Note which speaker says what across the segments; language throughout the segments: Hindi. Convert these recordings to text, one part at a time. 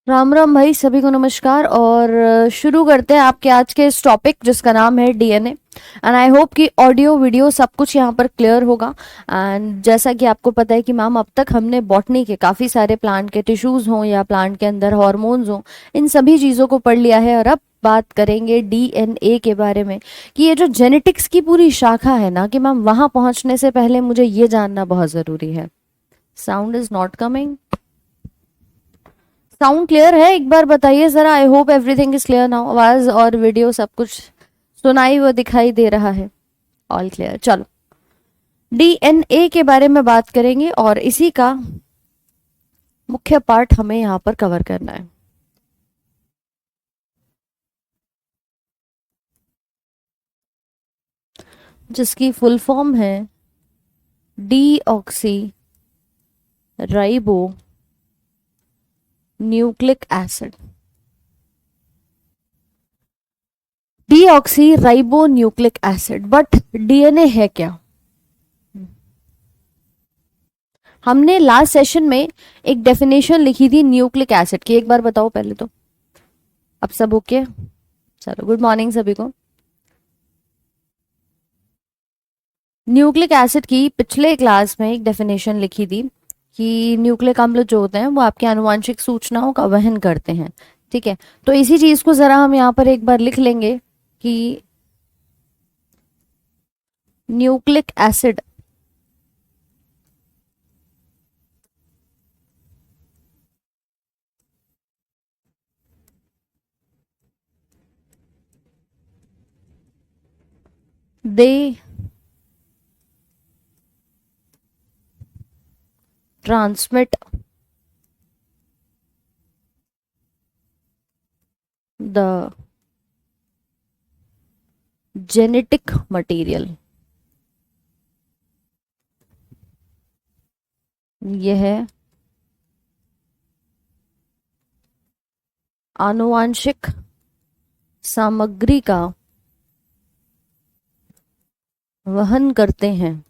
Speaker 1: राम राम भाई, सभी को नमस्कार। और शुरू करते हैं आपके आज के इस टॉपिक जिसका नाम है डीएनए। एंड आई होप कि ऑडियो वीडियो सब कुछ यहाँ पर क्लियर होगा। एंड जैसा कि आपको पता है कि मैम अब तक हमने बॉटनी के काफ़ी सारे प्लांट के टिश्यूज़ हों या प्लांट के अंदर हॉर्मोन्स हों, इन सभी चीज़ों को पढ़ लिया है। और अब बात करेंगे डीएनए के बारे में कि ये जो जेनेटिक्स की पूरी शाखा है ना, कि मैम वहाँ पहुँचने से पहले मुझे ये जानना बहुत ज़रूरी है। Sound is not coming. Sound clear है? एक बार बताइए ज़रा। I hope everything is clear now. आवाज़ और वीडियो सब कुछ सुनाई व दिखाई दे रहा है। All clear. चलो, डीएनए के बारे में बात करेंगे और इसी का मुख्य पार्ट हमें यहाँ पर कवर करना है। जिसकी फुल फॉर्म है deoxy ribo nucleic acid. Deoxy ribo nucleic acid. But DNA है क्या? हमने लास्ट सेशन में एक डेफिनेशन लिखी थी न्यूक्लिक एसिड की। एक बार बताओ पहले तो। अब सब ओके? चलो, गुड मॉर्निंग सभी को। न्यूक्लिक एसिड की पिछले क्लास में एक डेफिनेशन लिखी थी कि न्यूक्लिक अम्ल जो होते हैं वो आपके आनुवांशिक सूचनाओं का वहन करते हैं। ठीक है, तो इसी चीज को जरा हम यहाँ पर एक बार लिख लेंगे कि nucleic acid they transmit the genetic material. यह आनुवांशिक सामग्री का वहन करते हैं।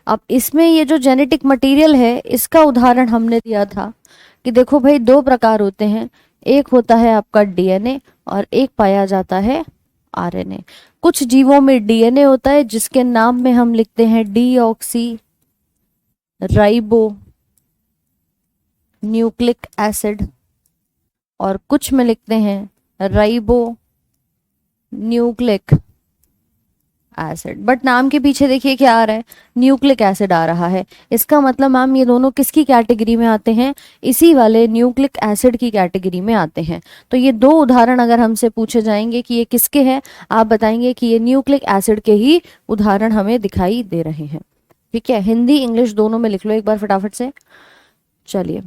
Speaker 1: अब इसमें ये जो जेनेटिक मटेरियल है इसका उदाहरण हमने दिया था कि देखो भाई, दो प्रकार होते हैं। एक होता है आपका डीएनए और एक पाया जाता है आरएनए। कुछ जीवों में डीएनए होता है जिसके नाम में हम लिखते हैं डीऑक्सी राइबो न्यूक्लिक एसिड, और कुछ में लिखते हैं राइबो न्यूक्लिक एसिड। बट नाम के पीछे देखिए क्या आ रहा है, न्यूक्लिक एसिड आ रहा है। इसका मतलब मैम ये दोनों किसकी कैटेगरी में आते हैं? इसी वाले न्यूक्लिक एसिड की कैटेगरी में आते हैं। तो ये दो उदाहरण अगर हमसे पूछे जाएंगे कि ये किसके हैं, आप बताएंगे कि ये न्यूक्लिक एसिड के ही उदाहरण हमें दिखाई दे रहे हैं। ठीक है, हिंदी इंग्लिश दोनों में लिख लो एक बार फटाफट से। चलिए,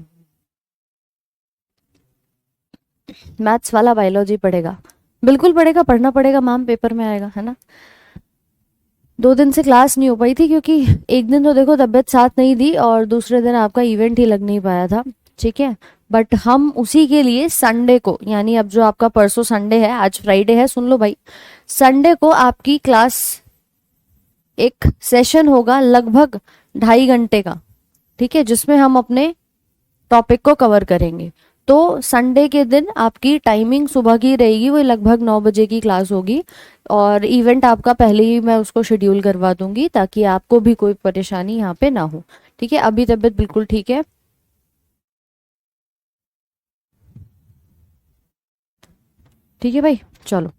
Speaker 1: मैथ्स वाला बायोलॉजी पढ़ेगा? बिल्कुल पढ़ेगा, पढ़ना पड़ेगा मैम, पेपर में आएगा, है ना। 2 दिन से क्लास नहीं हो पाई थी क्योंकि एक दिन तो देखो तबीयत साथ नहीं दी और दूसरे दिन आपका इवेंट ही लग नहीं पाया था। ठीक है, बट हम उसी के लिए संडे को, यानी अब जो आपका परसों संडे है, आज फ्राइडे है, सुन लो भाई, संडे को आपकी क्लास एक सेशन होगा लगभग 2.5 घंटे का। ठीक है, जिसमें हम अपने टॉपिक को कवर करेंगे। तो संडे के दिन आपकी टाइमिंग सुबह की रहेगी, वो लगभग 9 बजे की क्लास होगी। और इवेंट आपका पहले ही मैं उसको शेड्यूल करवा दूंगी ताकि आपको भी कोई परेशानी यहाँ पे ना हो। ठीक है, अभी तबीयत बिल्कुल ठीक है? ठीक है भाई, चलो।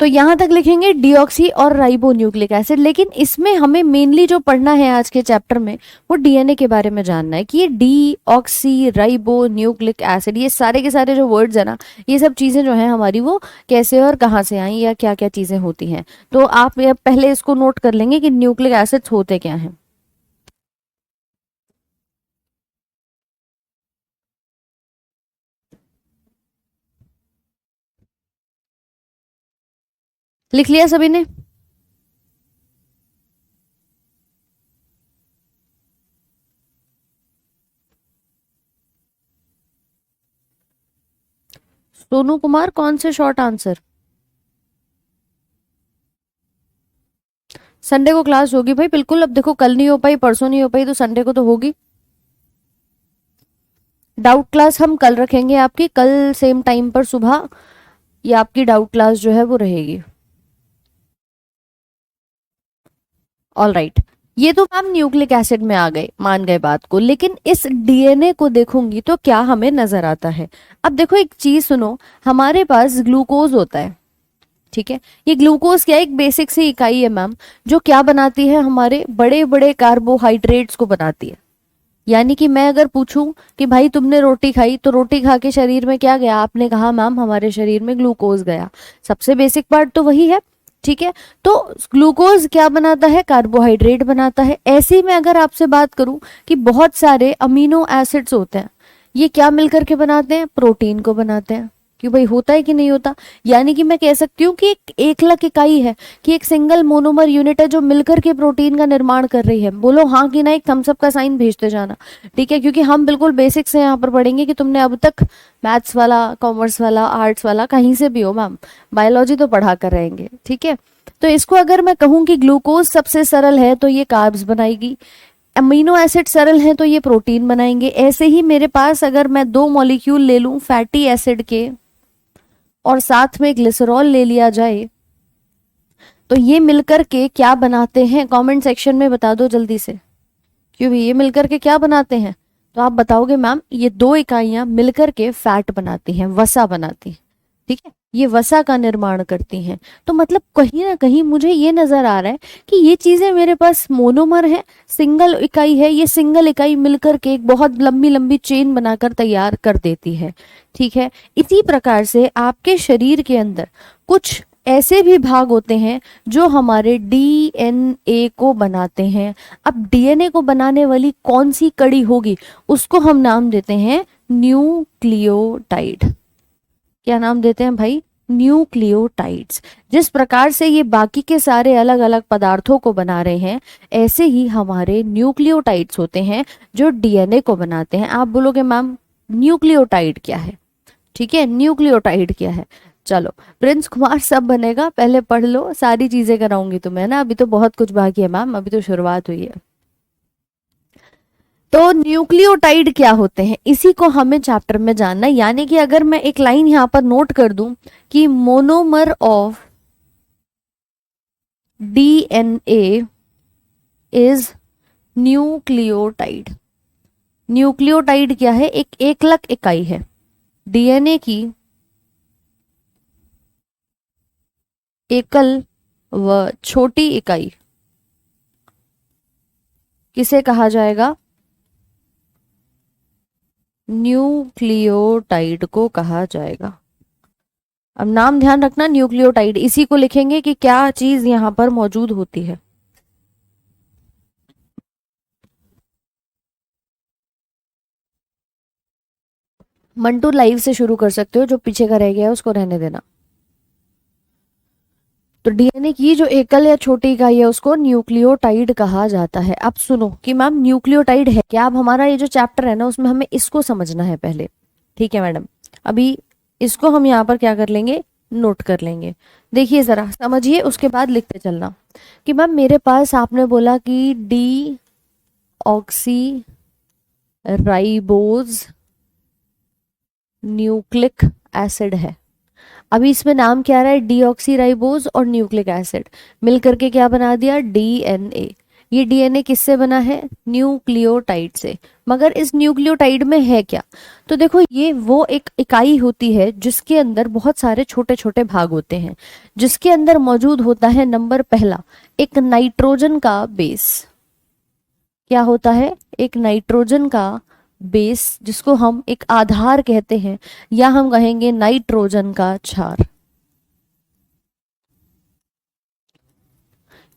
Speaker 1: तो यहां तक लिखेंगे डीऑक्सी और राइबो न्यूक्लिक एसिड। लेकिन इसमें हमें मेनली जो पढ़ना है आज के चैप्टर में, वो डीएनए के बारे में जानना है कि ये डीऑक्सी राइबो न्यूक्लिक एसिड, ये सारे के सारे जो वर्ड्स है ना, ये सब चीजें जो है हमारी, वो कैसे और कहाँ से आई या क्या क्या चीजें होती हैं। तो आप ये पहले इसको नोट कर लेंगे कि न्यूक्लिक एसिड्स होते क्या हैं। लिख लिया सभी ने? सोनू कुमार, कौन से शॉर्ट आंसर? संडे को क्लास होगी भाई, बिल्कुल। अब देखो कल नहीं हो पाई, परसों नहीं हो पाई, तो संडे को तो होगी। डाउट क्लास हम कल रखेंगे आपकी, कल सेम टाइम पर सुबह ये आपकी डाउट क्लास जो है वो रहेगी। ऑल राइट, ये तो मैम न्यूक्लिक एसिड में आ गए, मान गए बात को, लेकिन इस डीएनए को देखूंगी तो क्या हमें नजर आता है। अब देखो एक चीज सुनो, हमारे पास ग्लूकोज होता है, ठीक है। ये ग्लूकोज क्या है, एक बेसिक सी इकाई है मैम, जो क्या बनाती है, हमारे बड़े बड़े कार्बोहाइड्रेट्स को बनाती है। यानी कि मैं अगर पूछूं कि भाई तुमने रोटी खाई, तो रोटी खा के शरीर में क्या गया, आपने कहा मैम हमारे शरीर में ग्लूकोज गया। सबसे बेसिक पार्ट तो वही है, ठीक है। तो ग्लूकोज क्या बनाता है, कार्बोहाइड्रेट बनाता है। ऐसे ही मैं अगर आपसे बात करूं कि बहुत सारे अमीनो एसिड्स होते हैं, ये क्या मिलकर के बनाते हैं, प्रोटीन को बनाते हैं। क्यों भाई, होता है कि नहीं होता। यानी कि मैं कह सकती हूँ कि एक एकलक इकाई है, कि एक सिंगल मोनोमर यूनिट है जो मिलकर के प्रोटीन का निर्माण कर रही है। बोलो हाँ कि ना, एक थम्स अप का साइन भेजते जाना, ठीक है। क्योंकि हम बिल्कुल बेसिक से यहाँ पर पढ़ेंगे कि तुमने अब तक मैथ्स वाला, कॉमर्स वाला, आर्ट्स वाला, कहीं से भी हो मैम, बायोलॉजी तो पढ़ा कर रहेंगे, ठीक है। तो इसको अगर मैं कहूँ कि ग्लूकोज सबसे सरल है तो ये कार्ब्स बनाएगी, अमीनो एसिड सरल हैं तो ये प्रोटीन बनाएंगे। ऐसे ही मेरे पास अगर मैं दो मॉलिक्यूल ले लूं फैटी एसिड के और साथ में ग्लिसरॉल ले लिया जाए, तो ये मिलकर के क्या बनाते हैं, कमेंट सेक्शन में बता दो जल्दी से। क्यों भी, ये मिलकर के क्या बनाते हैं, तो आप बताओगे मैम ये दो इकाइयां मिलकर के फैट बनाती हैं, वसा बनाती हैं, ठीक है। ये वसा का निर्माण करती हैं। तो मतलब कहीं ना कहीं मुझे ये नजर आ रहा है कि ये चीजें मेरे पास मोनोमर है, सिंगल इकाई है, ये सिंगल इकाई मिलकर के एक बहुत लंबी लंबी चेन बनाकर तैयार कर देती है, ठीक है। इसी प्रकार से आपके शरीर के अंदर कुछ ऐसे भी भाग होते हैं जो हमारे डीएनए को बनाते हैं। अब डीएनए को बनाने वाली कौन सी कड़ी होगी, उसको हम नाम देते हैं न्यूक्लियोटाइड। क्या नाम देते हैं भाई, न्यूक्लियोटाइड्स। जिस प्रकार से ये बाकी के सारे अलग अलग पदार्थों को बना रहे हैं, ऐसे ही हमारे न्यूक्लियोटाइड्स होते हैं जो डीएनए को बनाते हैं। आप बोलोगे मैम न्यूक्लियोटाइड क्या है, ठीक है, न्यूक्लियोटाइड क्या है। चलो प्रिंस कुमार सब बनेगा, पहले पढ़ लो, सारी चीजें कराऊंगी तुम्हें ना, अभी तो बहुत कुछ बाकी है मैम, अभी तो शुरुआत हुई है। तो न्यूक्लियोटाइड क्या होते हैं, इसी को हमें चैप्टर में जानना है। यानी कि अगर मैं एक लाइन यहां पर नोट कर दूं कि monomer of DNA is nucleotide. Nucleotide क्या है, एक एकलक इकाई है, डीएनए की एकल व छोटी इकाई किसे कहा जाएगा, न्यूक्लियोटाइड को कहा जाएगा। अब नाम ध्यान रखना, न्यूक्लियोटाइड, इसी को लिखेंगे कि क्या चीज यहां पर मौजूद होती है। मंटू लाइव से शुरू कर सकते हो, जो पीछे का रह गया है उसको रहने देना। तो डीएनए की जो एकल या छोटी इकाई है उसको न्यूक्लियोटाइड कहा जाता है। अब सुनो कि मैम न्यूक्लियोटाइड है क्या, अब हमारा ये जो चैप्टर है ना उसमें हमें इसको समझना है पहले, ठीक है मैडम। अभी इसको हम यहाँ पर क्या कर लेंगे, नोट कर लेंगे। देखिए जरा समझिए, उसके बाद लिखते चलना कि मैम मेरे पास आपने बोला कि D oxy ribose nucleic acid है। अभी इसमें नाम क्या आ रहा है, डीऑक्सीराइबोज और न्यूक्लिक एसिड मिलकर के क्या बना दिया, डीएनए। ये डीएनए किससे बना है, न्यूक्लियोटाइड से। मगर इस न्यूक्लियोटाइड में है क्या, तो देखो ये वो एक इकाई होती है जिसके अंदर बहुत सारे छोटे छोटे भाग होते हैं, जिसके अंदर मौजूद होता है नंबर पहला एक नाइट्रोजन का बेस। क्या होता है, एक नाइट्रोजन का बेस, जिसको हम एक आधार कहते हैं, या हम कहेंगे नाइट्रोजन का क्षार।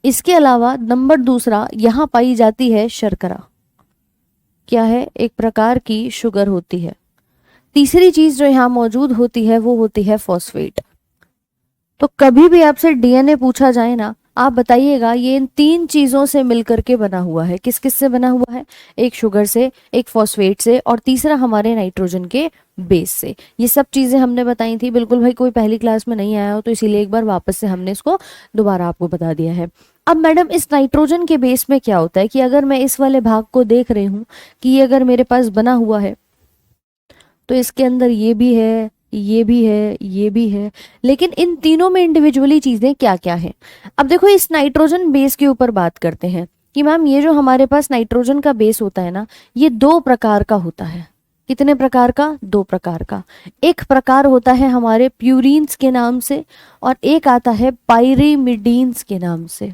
Speaker 1: इसके अलावा नंबर दूसरा यहां पाई जाती है शर्करा। क्या है, एक प्रकार की शुगर होती है। तीसरी चीज जो यहां मौजूद होती है वो होती है फॉस्फेट। तो कभी भी आपसे डीएनए पूछा जाए ना, आप बताइएगा ये इन 3 चीजों से मिलकर के बना हुआ है, किस किस से बना हुआ है? एक शुगर से, एक फॉस्फेट से, और तीसरा हमारे नाइट्रोजन के बेस से। ये सब चीजें हमने बताई थी। बिल्कुल भाई, कोई पहली क्लास में नहीं आया हो तो इसीलिए एक बार वापस से हमने इसको दोबारा आपको बता दिया है। अब मैडम इस नाइट्रोजन के बेस में क्या होता है कि अगर मैं इस वाले भाग को देख रही हूँ कि ये अगर मेरे पास बना हुआ है तो इसके अंदर ये भी है, ये भी है, ये भी है, लेकिन इन तीनों में इंडिविजुअली चीजें क्या क्या है? अब देखो इस नाइट्रोजन बेस के ऊपर बात करते हैं कि मैम ये जो हमारे पास नाइट्रोजन का बेस होता है ना, ये 2 प्रकार का होता है। कितने प्रकार का? 2 प्रकार का। एक प्रकार होता है हमारे प्यूरीन्स के नाम से, और एक आता है पाइरिमिडीन्स के नाम से।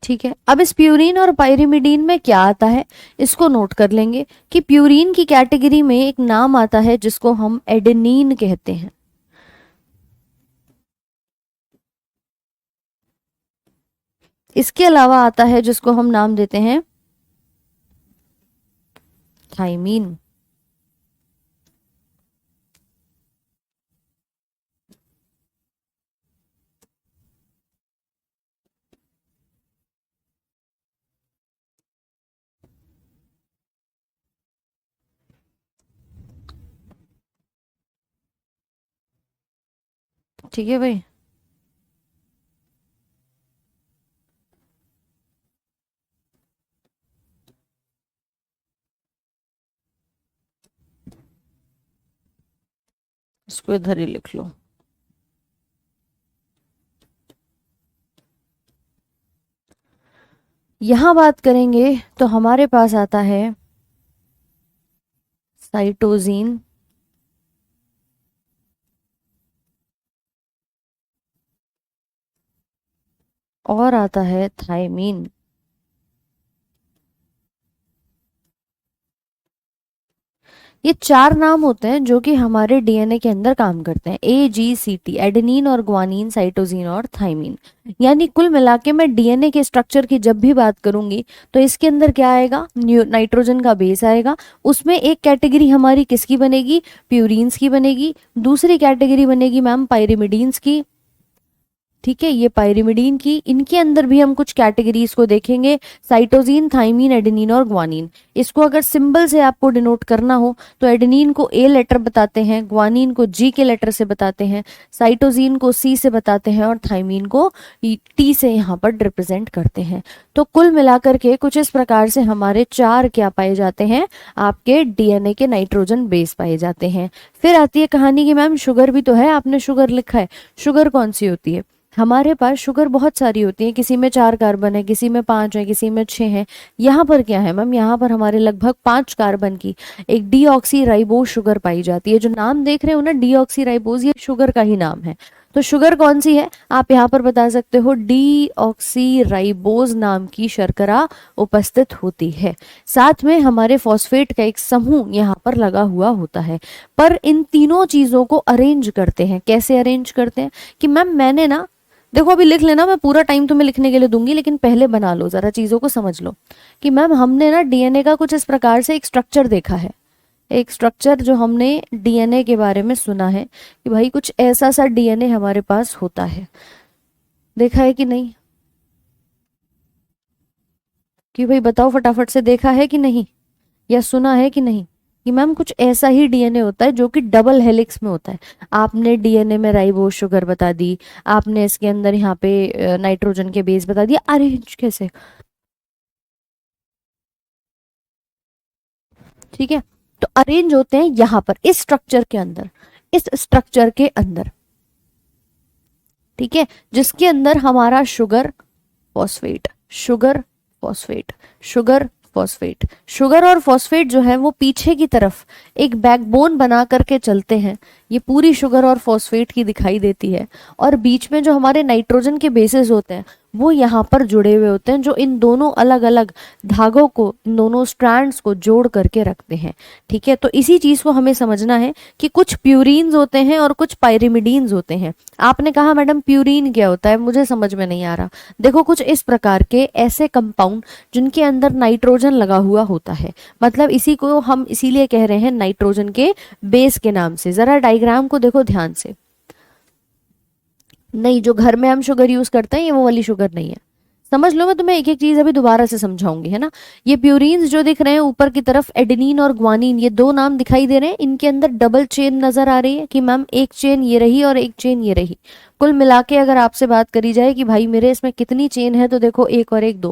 Speaker 1: ठीक है, अब इस प्यूरीन और पाइरिमिडीन में क्या आता है इसको नोट कर लेंगे कि प्यूरीन की कैटेगरी में एक नाम आता है जिसको हम एडेनिन कहते हैं। इसके अलावा आता है जिसको हम नाम देते हैं थाइमीन। ठीक है भाई, इसको इधर ही लिख लो। यहां बात करेंगे तो हमारे पास आता है साइटोजीन, और आता है थाइमीन। ये 4 नाम होते हैं जो कि हमारे डीएनए के अंदर काम करते हैं, AGCT, एडेनिन और ग्वानिन, साइटोसिन और थाइमीन। यानी कुल मिला के मैं डीएनए के स्ट्रक्चर की जब भी बात करूंगी तो इसके अंदर क्या आएगा? नाइट्रोजन का बेस आएगा। उसमें एक कैटेगरी हमारी किसकी बनेगी? प्यूरिन्स की बनेगी। दूसरी कैटेगरी बनेगी मैम पाइरिमिडीन्स की। ठीक है, ये पाइरिमिडीन की, इनके अंदर भी हम कुछ कैटेगरीज को देखेंगे, साइटोजीन, थाइमीन, एडेनिन और ग्वानिन। इसको अगर सिंबल से आपको डिनोट करना हो तो एडेनिन को ए लेटर बताते हैं, ग्वानिन को जी के लेटर से बताते हैं, साइटोजीन को सी से बताते हैं, और थाइमीन को टी से यहाँ पर रिप्रेजेंट करते हैं। तो कुल मिलाकर के कुछ इस प्रकार से हमारे 4 क्या पाए जाते हैं? आपके डीएनए के नाइट्रोजन बेस पाए जाते हैं। फिर आती है कहानी की मैम शुगर भी तो है, आपने शुगर लिखा है। शुगर कौन सी होती है? हमारे पास शुगर बहुत सारी होती है, किसी में 4 कार्बन है, किसी में 5 है, किसी में 6 है। यहाँ पर क्या है मैम? यहाँ पर हमारे लगभग 5 कार्बन की एक डीऑक्सी राइबोज शुगर पाई जाती है। जो नाम देख रहे हो ना डीऑक्सी राइबोज, ये शुगर का ही नाम है। तो शुगर कौन सी है? आप यहाँ पर बता सकते हो डीऑक्सी राइबोज नाम की शर्करा उपस्थित होती है। साथ में हमारे फॉस्फेट का एक समूह यहाँ पर लगा हुआ होता है। पर इन तीनों चीजों को अरेंज करते हैं। कैसे अरेंज करते हैं कि मैम मैंने ना, देखो अभी लिख लेना, मैं पूरा टाइम तुम्हें लिखने के लिए दूंगी, लेकिन पहले बना लो, जरा चीजों को समझ लो कि मैम हमने ना डीएनए का कुछ इस प्रकार से एक स्ट्रक्चर देखा है। एक स्ट्रक्चर जो हमने डीएनए के बारे में सुना है कि भाई कुछ ऐसा सा डीएनए हमारे पास होता है। देखा है कि नहीं? कि भाई बताओ फटाफट से, देखा है कि नहीं, या सुना है कि नहीं कि मैम कुछ ऐसा ही डीएनए होता है जो कि डबल हेलिक्स में होता है। आपने डीएनए में राइबोज शुगर बता दी, आपने इसके अंदर यहाँ पे नाइट्रोजन के बेस बता दिया, अरेंज कैसे? ठीक है, तो अरेंज होते हैं यहाँ पर इस स्ट्रक्चर के अंदर, इस स्ट्रक्चर के अंदर। ठीक है, जिसके अंदर हमारा sugar phosphate, sugar phosphate, sugar phosphate, sugar और फॉस्फेट जो है वो पीछे की तरफ एक बैकबोन बना करके चलते हैं। ये पूरी शुगर और फॉस्फेट की दिखाई देती है, और बीच में जो हमारे नाइट्रोजन के बेसेस होते हैं वो यहाँ पर जुड़े हुए होते हैं, जो इन दोनों अलग अलग धागों को, इन दोनों स्ट्रैंड्स को जोड़ करके रखते हैं। ठीक है, तो इसी चीज को हमें समझना है कि कुछ प्यूरीन्स होते हैं और कुछ पायरिमिडीन्स होते हैं। आपने कहा मैडम प्यूरीन क्या होता है, मुझे समझ में नहीं आ रहा। देखो कुछ इस प्रकार के ऐसे कंपाउंड जिनके अंदर नाइट्रोजन लगा हुआ होता है, मतलब इसी को हम इसीलिए कह रहे हैं नाइट्रोजन के बेस के नाम से। जरा डायग्राम को देखो ध्यान से। नहीं, जो घर में हम शुगर यूज करते हैं ये वो वाली शुगर नहीं है, समझ लो। मैं तुम्हें एक एक चीज अभी दोबारा से समझाऊंगी, है ना। ये प्यूरीन्स जो दिख रहे हैं ऊपर की तरफ, एडेनिन और ग्वानिन, ये दो नाम दिखाई दे रहे हैं, इनके अंदर डबल चेन नजर आ रही है कि मैम एक चेन ये रही और एक चेन ये रही। कुल मिला के अगर आपसे बात करी जाए कि भाई मेरे इसमें कितनी चेन है, तो देखो एक और एक दो।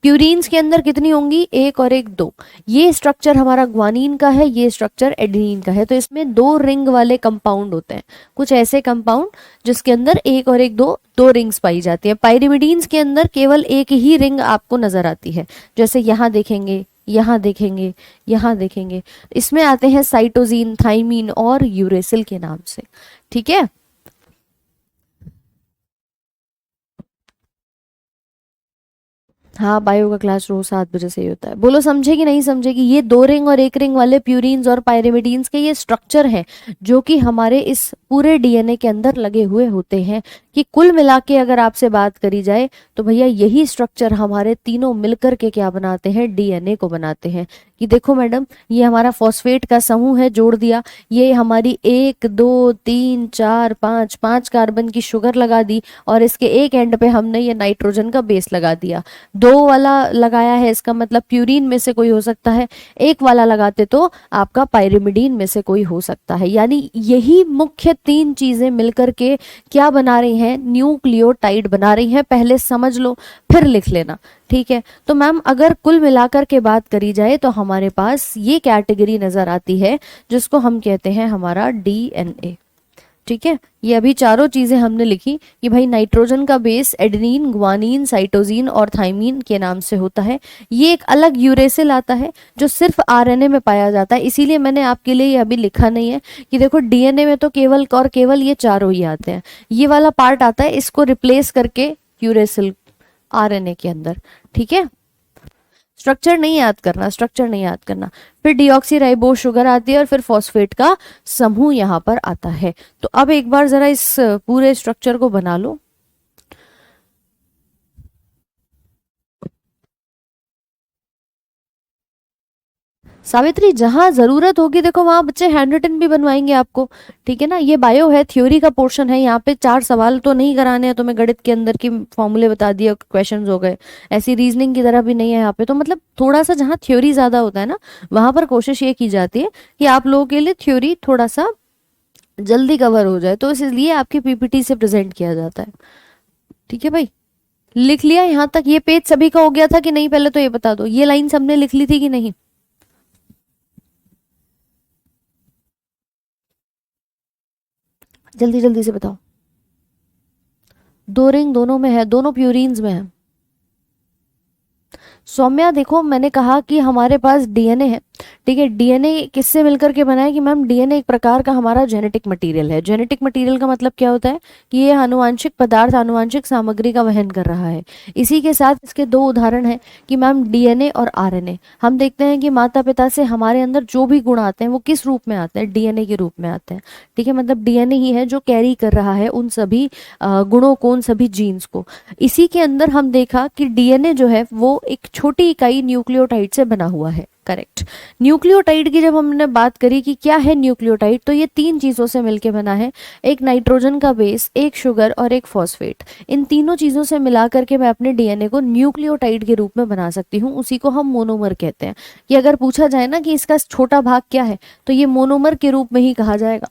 Speaker 1: प्यूरीन्स के अंदर कितनी होंगी, एक और एक दो। ये स्ट्रक्चर हमारा ग्वानिन का है, ये स्ट्रक्चर एडेनिन का है। तो इसमें दो रिंग वाले कंपाउंड होते हैं, कुछ ऐसे कंपाउंड जिसके अंदर एक और एक दो दो रिंग्स पाई जाती है। पायरिमिडीन्स के अंदर केवल एक ही रिंग आपको नजर आती है, जैसे यहाँ देखेंगे, यहाँ देखेंगे, यहाँ देखेंगे। इसमें आते हैं साइटोसिन, थाइमीन और यूरेसिल के नाम से। ठीक है, हाँ बायो का क्लास रोज 7 बजे से ही होता है। बोलो समझे कि नहीं समझेगी। ये दो रिंग और एक रिंग वाले प्यूरीन्स और पायरिमिडीन्स के ये स्ट्रक्चर हैं जो कि हमारे इस पूरे डीएनए के अंदर लगे हुए होते हैं। कि कुल मिला के अगर आपसे बात करी जाए तो भैया यही स्ट्रक्चर हमारे तीनों मिलकर के क्या बनाते हैं, डीएनए को बनाते हैं। कि देखो मैडम, ये हमारा फॉस्फेट का समूह है, जोड़ दिया। ये हमारी 1 2 3 4 5 5 कार्बन की शुगर लगा दी, और इसके एक एंड पे हमने ये नाइट्रोजन का बेस लगा दिया। दो वाला लगाया है, इसका मतलब प्यूरीन में से कोई हो सकता है, एक वाला लगाते तो आपका पायरिमिडीन में से कोई हो सकता है। यानी यही मुख्य तीन चीजें मिलकर के क्या बना रही हैं, न्यूक्लियोटाइड बना रही हैं। पहले समझ लो फिर लिख लेना। ठीक है, तो मैम अगर कुल मिलाकर के बात करी जाए तो हमारे पास ये कैटेगरी नजर आती है जिसको हम कहते हैं हमारा डीएनए। ठीक है, ये अभी चारों चीजें हमने लिखी कि भाई नाइट्रोजन का बेस एडेनिन, ग्वानिन, साइटोसिन और थाइमीन के नाम से होता है। ये एक अलग यूरेसिल आता है जो सिर्फ आरएनए में पाया जाता है, इसीलिए मैंने आपके लिए ये अभी लिखा नहीं है कि देखो डीएनए में तो केवल और केवल ये चारों ही आते हैं। ये वाला पार्ट आता है, इसको रिप्लेस करके यूरेसिल आरएनए के अंदर। ठीक है, स्ट्रक्चर नहीं याद करना, स्ट्रक्चर नहीं याद करना। फिर डीऑक्सीराइबोस शुगर आती है और फिर फॉस्फेट का समूह यहाँ पर आता है। तो अब एक बार जरा इस पूरे स्ट्रक्चर को बना लो। सावित्री, जहां जरूरत होगी देखो वहां बच्चे हैंड रिटन भी बनवाएंगे आपको। ठीक है ना, ये बायो है, थ्योरी का पोर्शन है। यहाँ पे 4 सवाल तो नहीं कराने हैं तुम्हें, गणित के अंदर की फॉर्मूले बता दिए, क्वेश्चंस हो गए। ऐसी रीजनिंग की तरह भी नहीं है यहाँ पे। तो मतलब थोड़ा सा जहाँ थ्योरी ज्यादा होता है ना, वहां पर कोशिश ये की जाती है कि आप लोगों के लिए थ्योरी थोड़ा सा जल्दी कवर हो जाए, तो इसलिए आपकी पीपीटी से प्रेजेंट किया जाता है। ठीक है भाई, लिख लिया यहाँ तक? ये पेज सभी का हो गया था कि नहीं, पहले तो ये बता दो। ये लाइन सबने लिख ली थी कि नहीं? जल्दी जल्दी से बताओ। दो रिंग दोनों में है, दोनों प्यूरीन्स में है। सौम्या देखो, मैंने कहा कि हमारे पास डीएनए है। ठीक है, डीएनए किससे मिलकर के बना है? कि मैम डीएनए एक प्रकार का हमारा जेनेटिक मटेरियल है। जेनेटिक मटेरियल का मतलब क्या होता है? कि ये आनुवांशिक पदार्थ, आनुवांशिक सामग्री का वहन कर रहा है। इसी के साथ इसके दो उदाहरण हैं कि मैम डीएनए और आरएनए। हम देखते हैं कि माता पिता से हमारे अंदर जो भी गुण आते हैं वो किस रूप में आते हैं? डीएनए के रूप में आते हैं। ठीक है, मतलब डीएनए ही है जो कैरी कर रहा है उन सभी गुणों को, उन सभी जीन्स को। इसी के अंदर हम देखा कि डीएनए जो है वो एक छोटी इकाई न्यूक्लियोटाइड से बना हुआ है। करेक्ट। न्यूक्लियोटाइड की जब हमने बात करी कि क्या है न्यूक्लियोटाइड, तो ये तीन चीजों से मिलकर बना है। एक नाइट्रोजन का बेस, एक शुगर और एक फॉस्फेट। इन तीनों चीजों से मिला करके मैं अपने डीएनए को न्यूक्लियोटाइड के रूप में बना सकती हूँ। उसी को हम मोनोमर कहते हैं। कि अगर पूछा जाए ना कि इसका छोटा भाग क्या है, तो ये मोनोमर के रूप में ही कहा जाएगा।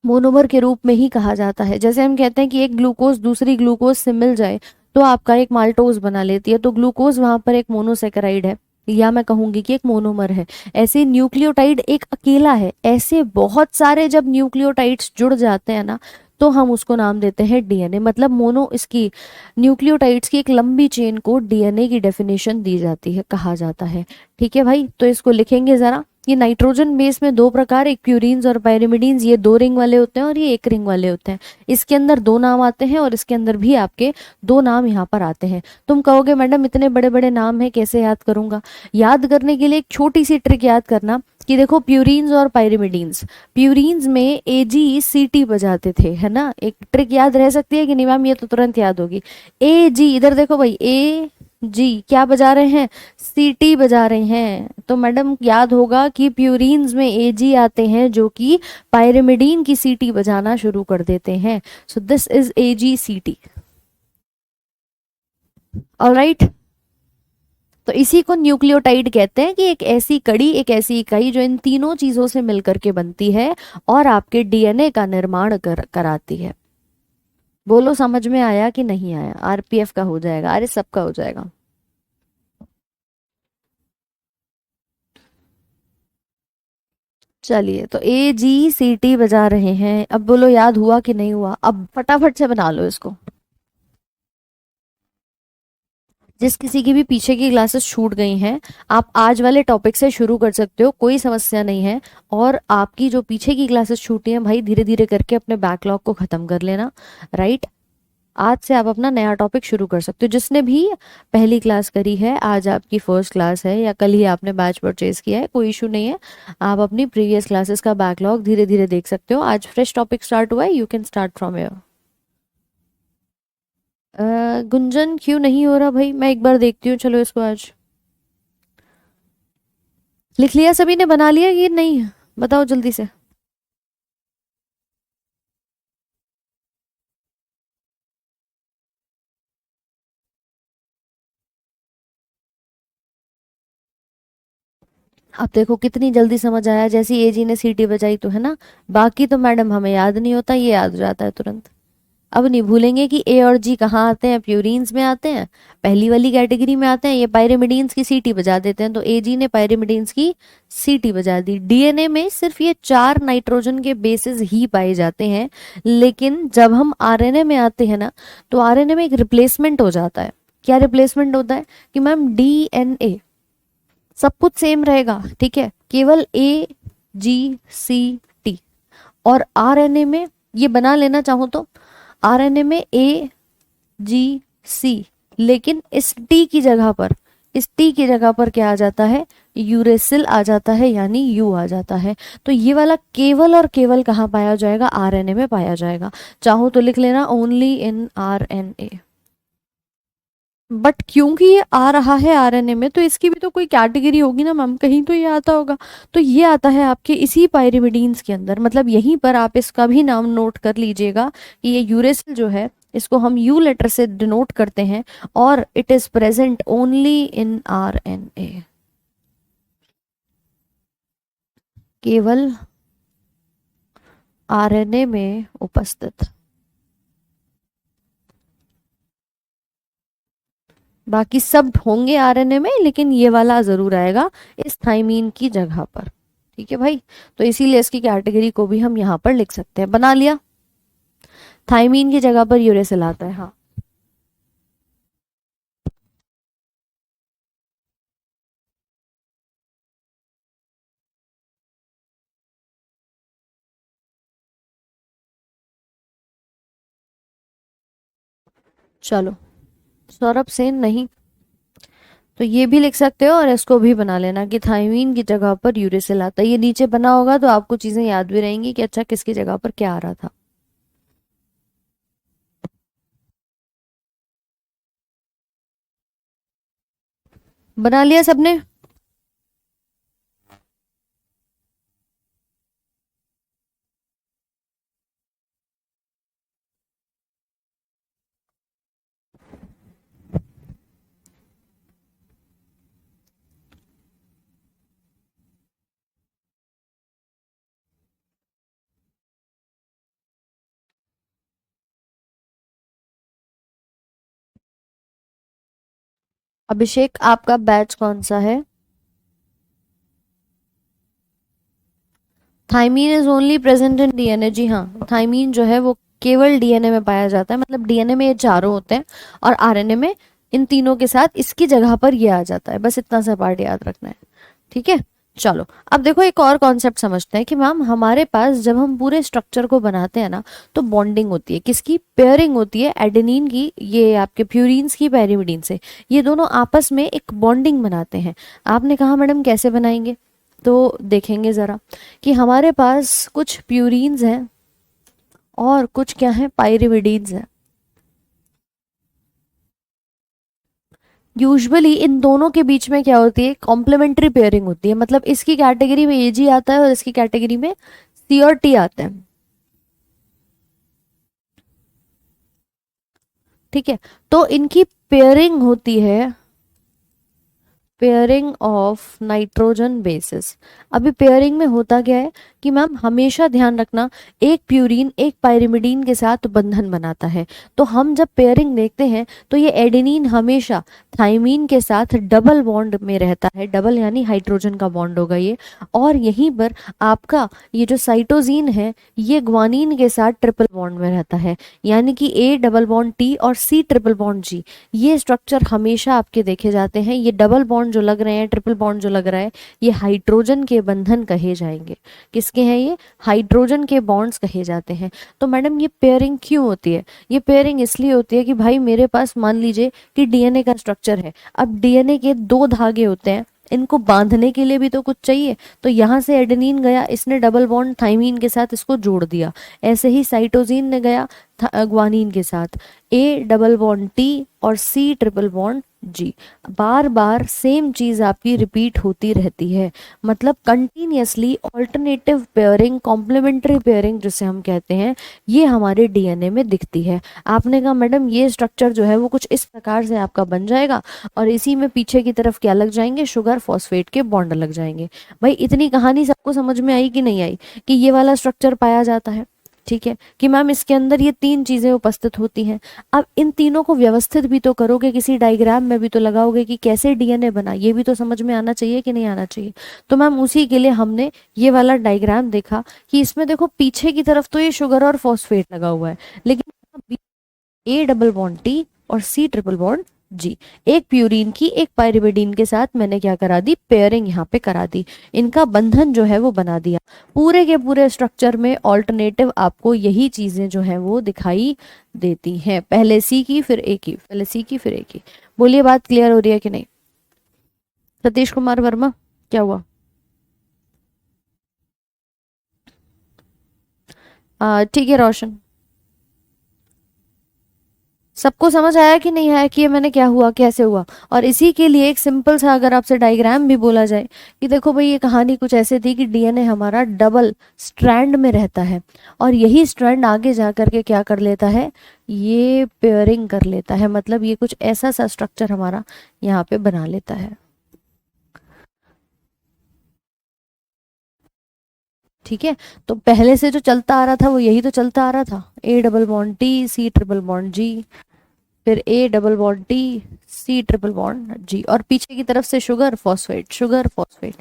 Speaker 1: मोनोमर के रूप में ही कहा जाता है। जैसे हम कहते हैं कि एक ग्लूकोज दूसरी ग्लूकोज से मिल जाए तो आपका एक माल्टोज बना लेती है, तो ग्लूकोज वहां पर एक मोनोसेकेराइड है, या मैं कहूंगी कि एक मोनोमर है। ऐसे न्यूक्लियोटाइड एक अकेला है। ऐसे बहुत सारे जब न्यूक्लियोटाइड्स जुड़ जाते हैं ना, तो हम उसको नाम देते हैं डीएनए। मतलब मोनो, इसकी न्यूक्लियोटाइड्स की एक लंबी चेन को डीएनए की डेफिनेशन दी जाती है, कहा जाता है। ठीक है भाई, तो इसको लिखेंगे जरा। ये नाइट्रोजन बेस में दो प्रकार, एक प्यूरीन्स और पायरिमिडीन्स, ये 2 रिंग वाले होते हैं और ये 1 रिंग वाले होते हैं। इसके अंदर 2 नाम आते हैं और इसके अंदर भी आपके 2 नाम यहाँ पर आते हैं। तुम कहोगे मैडम इतने बड़े बड़े नाम है कैसे याद करूंगा? याद करने के लिए एक छोटी सी ट्रिक याद करना कि देखो प्यूरीन्स और पायरिमिडीन्स, प्यूरीन्स में AgCt बजाते थे, है ना। एक ट्रिक याद रह सकती है कि नहीं मैम? ये तो तुरंत याद होगी। Ag, इधर देखो भाई, जी क्या बजा रहे हैं? सीटी बजा रहे हैं। तो मैडम याद होगा कि प्यूरीन्स में एजी आते हैं जो कि पायरिमिडीन की सीटी बजाना शुरू कर देते हैं। So this is AgCt। Alright, तो इसी को न्यूक्लियोटाइड कहते हैं कि एक ऐसी कड़ी, एक ऐसी इकाई जो इन तीनों चीजों से मिलकर के बनती है और आपके DNA का निर्माण कराती है। बोलो समझ में आया कि नहीं आया? RPF का हो जाएगा, अरे सबका हो जाएगा। चलिए, तो AgCt बजा रहे हैं। अब बोलो याद हुआ कि नहीं हुआ? अब फटाफट से बना लो इसको। जिस किसी की भी पीछे की क्लासेस छूट गई हैं, आप आज वाले टॉपिक से शुरू कर सकते हो, कोई समस्या नहीं है। और आपकी जो पीछे की क्लासेस छूटी हैं भाई, धीरे धीरे करके अपने बैकलॉग को खत्म कर लेना। राइट, आज से आप अपना नया टॉपिक शुरू कर सकते हो। जिसने भी पहली क्लास करी है, आज आपकी फर्स्ट क्लास है या कल ही आपने बैच परचेज किया है, कोई इशू नहीं है। आप अपनी प्रीवियस क्लासेस का बैकलॉग धीरे धीरे देख सकते हो। आज फ्रेश टॉपिक स्टार्ट हुआ है, you can start from here. Gunjan क्यों नहीं हो रहा भाई? मैं एक बार देखती हूँ, चलो इसको आज। लिख लिया सभी ने? बना लिया कि नहीं? बताओ जल्दी से। अब देखो कितनी जल्दी समझ आया, जैसी एजी ने सीटी बजाई तो, है ना। बाकी तो मैडम हमें याद नहीं होता, ये याद हो जाता है तुरंत। अब नहीं भूलेंगे कि ए और जी कहाँ आते हैं? प्यूरीन्स में आते हैं, पहली वाली कैटेगरी में आते हैं। ये पायरिमिडीन्स की सीटी बजा देते हैं, तो एजी ने पायरिमिडीन्स की सीटी बजा दी। डीएनए में सिर्फ ये 4 नाइट्रोजन के बेसिस ही पाए जाते हैं, लेकिन जब हम आरएनए में आते हैं ना, तो आरएनए में एक रिप्लेसमेंट हो जाता है। क्या रिप्लेसमेंट होता है? कि मैम डीएनए सब कुछ सेम रहेगा, ठीक है, केवल AgCt। और आरएनए में ये बना लेना चाहो तो, आरएनए में AgC, लेकिन इस टी की जगह पर, इस टी की जगह पर क्या आ जाता है? यूरेसिल आ जाता है, यानी यू आ जाता है। तो ये वाला केवल और केवल कहाँ पाया जाएगा? आरएनए में पाया जाएगा। चाहो तो लिख लेना ओनली इन आरएनए। बट क्योंकि ये आ रहा है आरएनए में, तो इसकी भी तो कोई कैटेगरी होगी ना मैम, कहीं तो ये आता होगा। तो ये आता है आपके इसी पायरिमिडीन्स के अंदर। मतलब यहीं पर आप इसका भी नाम नोट कर लीजिएगा कि ये यूरेसिल जो है, इसको हम यू लेटर से डिनोट करते हैं, और it is present only in RNA, केवल आरएनए में उपस्थित। बाकी सब होंगे आरएनए में, लेकिन ये वाला जरूर आएगा इस थाइमीन की जगह पर। ठीक है भाई, तो इसीलिए इसकी कैटेगरी को भी हम यहाँ पर लिख सकते हैं। बना लिया? थाइमीन की जगह पर यूरेसिल आता है, हाँ। चलो, सौरभ सेन नहीं, तो ये भी लिख सकते हो और इसको भी बना लेना कि थाइमीन की जगह पर यूरेसिल आता है। ये नीचे बना होगा तो आपको चीजें याद भी रहेंगी कि अच्छा किसकी जगह पर क्या आ रहा था। बना लिया सबने? अभिषेक, आपका बैच कौन सा है? Thymine is only present in DNA. जी हाँ, थाइमीन जो है वो केवल डीएनए में पाया जाता है। मतलब डीएनए में ये चारों होते हैं और आरएनए में इन तीनों के साथ इसकी जगह पर ये आ जाता है। बस इतना सा पार्ट याद रखना है, ठीक है। चलो अब देखो एक और कॉन्सेप्ट समझते हैं कि मैम हमारे पास जब हम पूरे स्ट्रक्चर को बनाते हैं ना, तो बॉन्डिंग होती है, किसकी? पेयरिंग होती है एडेनिन की, ये आपके प्यूरिन्स की पैरिमिडीन से। ये दोनों आपस में एक बॉन्डिंग बनाते हैं। आपने कहा मैडम कैसे बनाएंगे, तो देखेंगे जरा कि हमारे पास कुछ प्यूरिन्स हैं और कुछ क्या है, पायरिमिडीन्स हैं। यूजुअली इन दोनों के बीच में क्या होती है, कॉम्प्लीमेंट्री पेयरिंग होती है। मतलब इसकी कैटेगरी में एजी आता है और इसकी कैटेगरी में सी और टी आता है। ठीक है, तो इनकी पेयरिंग होती है पेयरिंग ऑफ नाइट्रोजन बेसिस। अभी पेयरिंग में होता क्या है कि मैम हमेशा ध्यान रखना, एक प्यूरीन एक पायरिमिडीन के साथ बंधन बनाता है। तो हम जब पेयरिंग देखते हैं तो ये एडेनिन हमेशा थाइमीन के साथ डबल बॉन्ड में रहता है, डबल यानी हाइड्रोजन का बॉन्ड होगा ये। और यहीं पर आपका ये जो साइटोजीन है ये ग्वानीन के साथ ट्रिपल बॉन्ड में रहता है, यानी कि ए डबल बॉन्ड टी और सी ट्रिपल बॉन्ड जी। ये स्ट्रक्चर हमेशा आपके देखे जाते हैं। ये डबल बॉन्ड जो लग रहे हैं, ट्रिपल बॉन्ड जो लग रहा है, ये हाइड्रोजन के बंधन कहे जाएंगे। किसके हैं ये? हाइड्रोजन के बॉन्ड्स कहे जाते हैं। तो मैडम ये पेयरिंग क्यों होती है? ये पेयरिंग इसलिए होती है कि भाई मेरे पास मान लीजिए कि डीएनए का स्ट्रक्चर है। अब डीएनए के दो धागे होते हैं, इनको बांधने के लिए भी तो कुछ चाहिए। तो यहाँ से एडेनिन गया, इसने डबल बॉन्ड थाइमीन के साथ इसको जोड़ दिया। ऐसे ही साइटोजीन ने गया ग्वानीन के साथ, ए डबल बॉन्ड टी और सी ट्रिपल बॉन्ड जी। बार बार सेम चीज आपकी रिपीट होती रहती है। मतलब continuously alternative pairing, complementary pairing जिसे हम कहते हैं, ये हमारे डीएनए में दिखती है। आपने कहा मैडम ये स्ट्रक्चर जो है वो कुछ इस प्रकार से आपका बन जाएगा और इसी में पीछे की तरफ क्या लग जाएंगे, शुगर फॉस्फेट के बॉन्ड लग जाएंगे। भाई इतनी कहानी सबको समझ में आई कि नहीं आई कि ये वाला स्ट्रक्चर पाया जाता है? ठीक है कि मैम इसके अंदर ये तीन चीजें उपस्थित होती हैं। अब इन तीनों को व्यवस्थित भी तो करोगे, किसी डायग्राम में भी तो लगाओगे कि कैसे डीएनए बना, ये भी तो समझ में आना चाहिए कि नहीं आना चाहिए। तो मैम उसी के लिए हमने ये वाला डायग्राम देखा कि इसमें देखो पीछे की तरफ तो ये शुगर और फॉस्फेट लगा हुआ है, लेकिन ए डबल बॉन्ड टी और सी ट्रिपल बॉन्ड जी। एक प्यूरीन की एक पायरिमिडीन के साथ मैंने क्या करा दी, पेयरिंग यहाँ पे करा दी, इनका बंधन जो है वो बना दिया। पूरे के पूरे स्ट्रक्चर में ऑल्टरनेटिव आपको यही चीजें जो है वो दिखाई देती हैं, पहले सी की फिर ए की, पहले सी की फिर ए की। बोलिए बात क्लियर हो रही है कि नहीं? सतीश कुमार वर्मा क्या हुआ? ठीक है रोशन, सबको समझ आया कि नहीं आया कि ये मैंने क्या हुआ कैसे हुआ? और इसी के लिए एक सिंपल सा अगर आपसे डायग्राम भी बोला जाए कि देखो भाई ये कहानी कुछ ऐसे थी कि डीएनए हमारा डबल स्ट्रैंड में रहता है और यही स्ट्रैंड आगे जा करके क्या कर लेता है, ये पेयरिंग कर लेता है। मतलब ये कुछ ऐसा सा स्ट्रक्चर हमारा यहाँ पे बना लेता है। ठीक है, तो पहले से जो चलता आ रहा था वो यही तो चलता आ रहा था, A double bond T C triple bond G, फिर A double bond T C triple bond G, और पीछे की तरफ से sugar phosphate sugar phosphate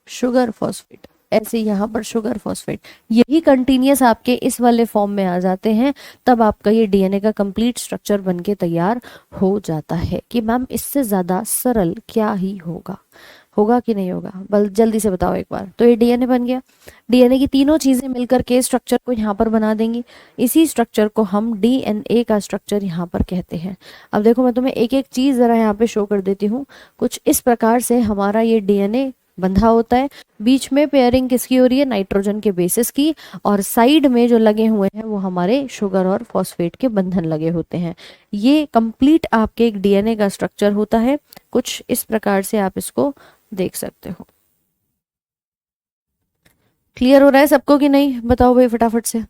Speaker 1: sugar phosphate, ऐसे यहाँ पर शुगर फॉस्फेट, यही कंटिन्यूस आपके इस वाले फॉर्म में आ जाते हैं। तब आपका ये डीएनए का कंप्लीट स्ट्रक्चर बनके तैयार हो जाता है। कि मैम इससे ज्यादा सरल क्या ही होगा? होगा कि नहीं होगा? बल जल्दी से बताओ एक बार। तो ये डीएनए बन गया, डीएनए की तीनों चीजें मिलकर के स्ट्रक्चर को यहाँ पर बना देंगी। इसी स्ट्रक्चर को हम डीएनए का स्ट्रक्चर यहाँ पर कहते हैं। अब देखो मैं तुम्हें एक एक चीज जरा यहाँ पे शो कर देती हूँ। कुछ इस प्रकार से हमारा ये डीएनए बंधा होता है। बीच में पेयरिंग किसकी हो रही है? नाइट्रोजन के बेसिस की। और साइड में जो लगे हुए हैं वो हमारे शुगर और फॉस्फेट के बंधन लगे होते हैं। ये कंप्लीट आपके एक डीएनए का स्ट्रक्चर होता है। कुछ इस प्रकार से आप इसको देख सकते हो। क्लियर हो रहा है सबको कि नहीं? बताओ भाई फटाफट से।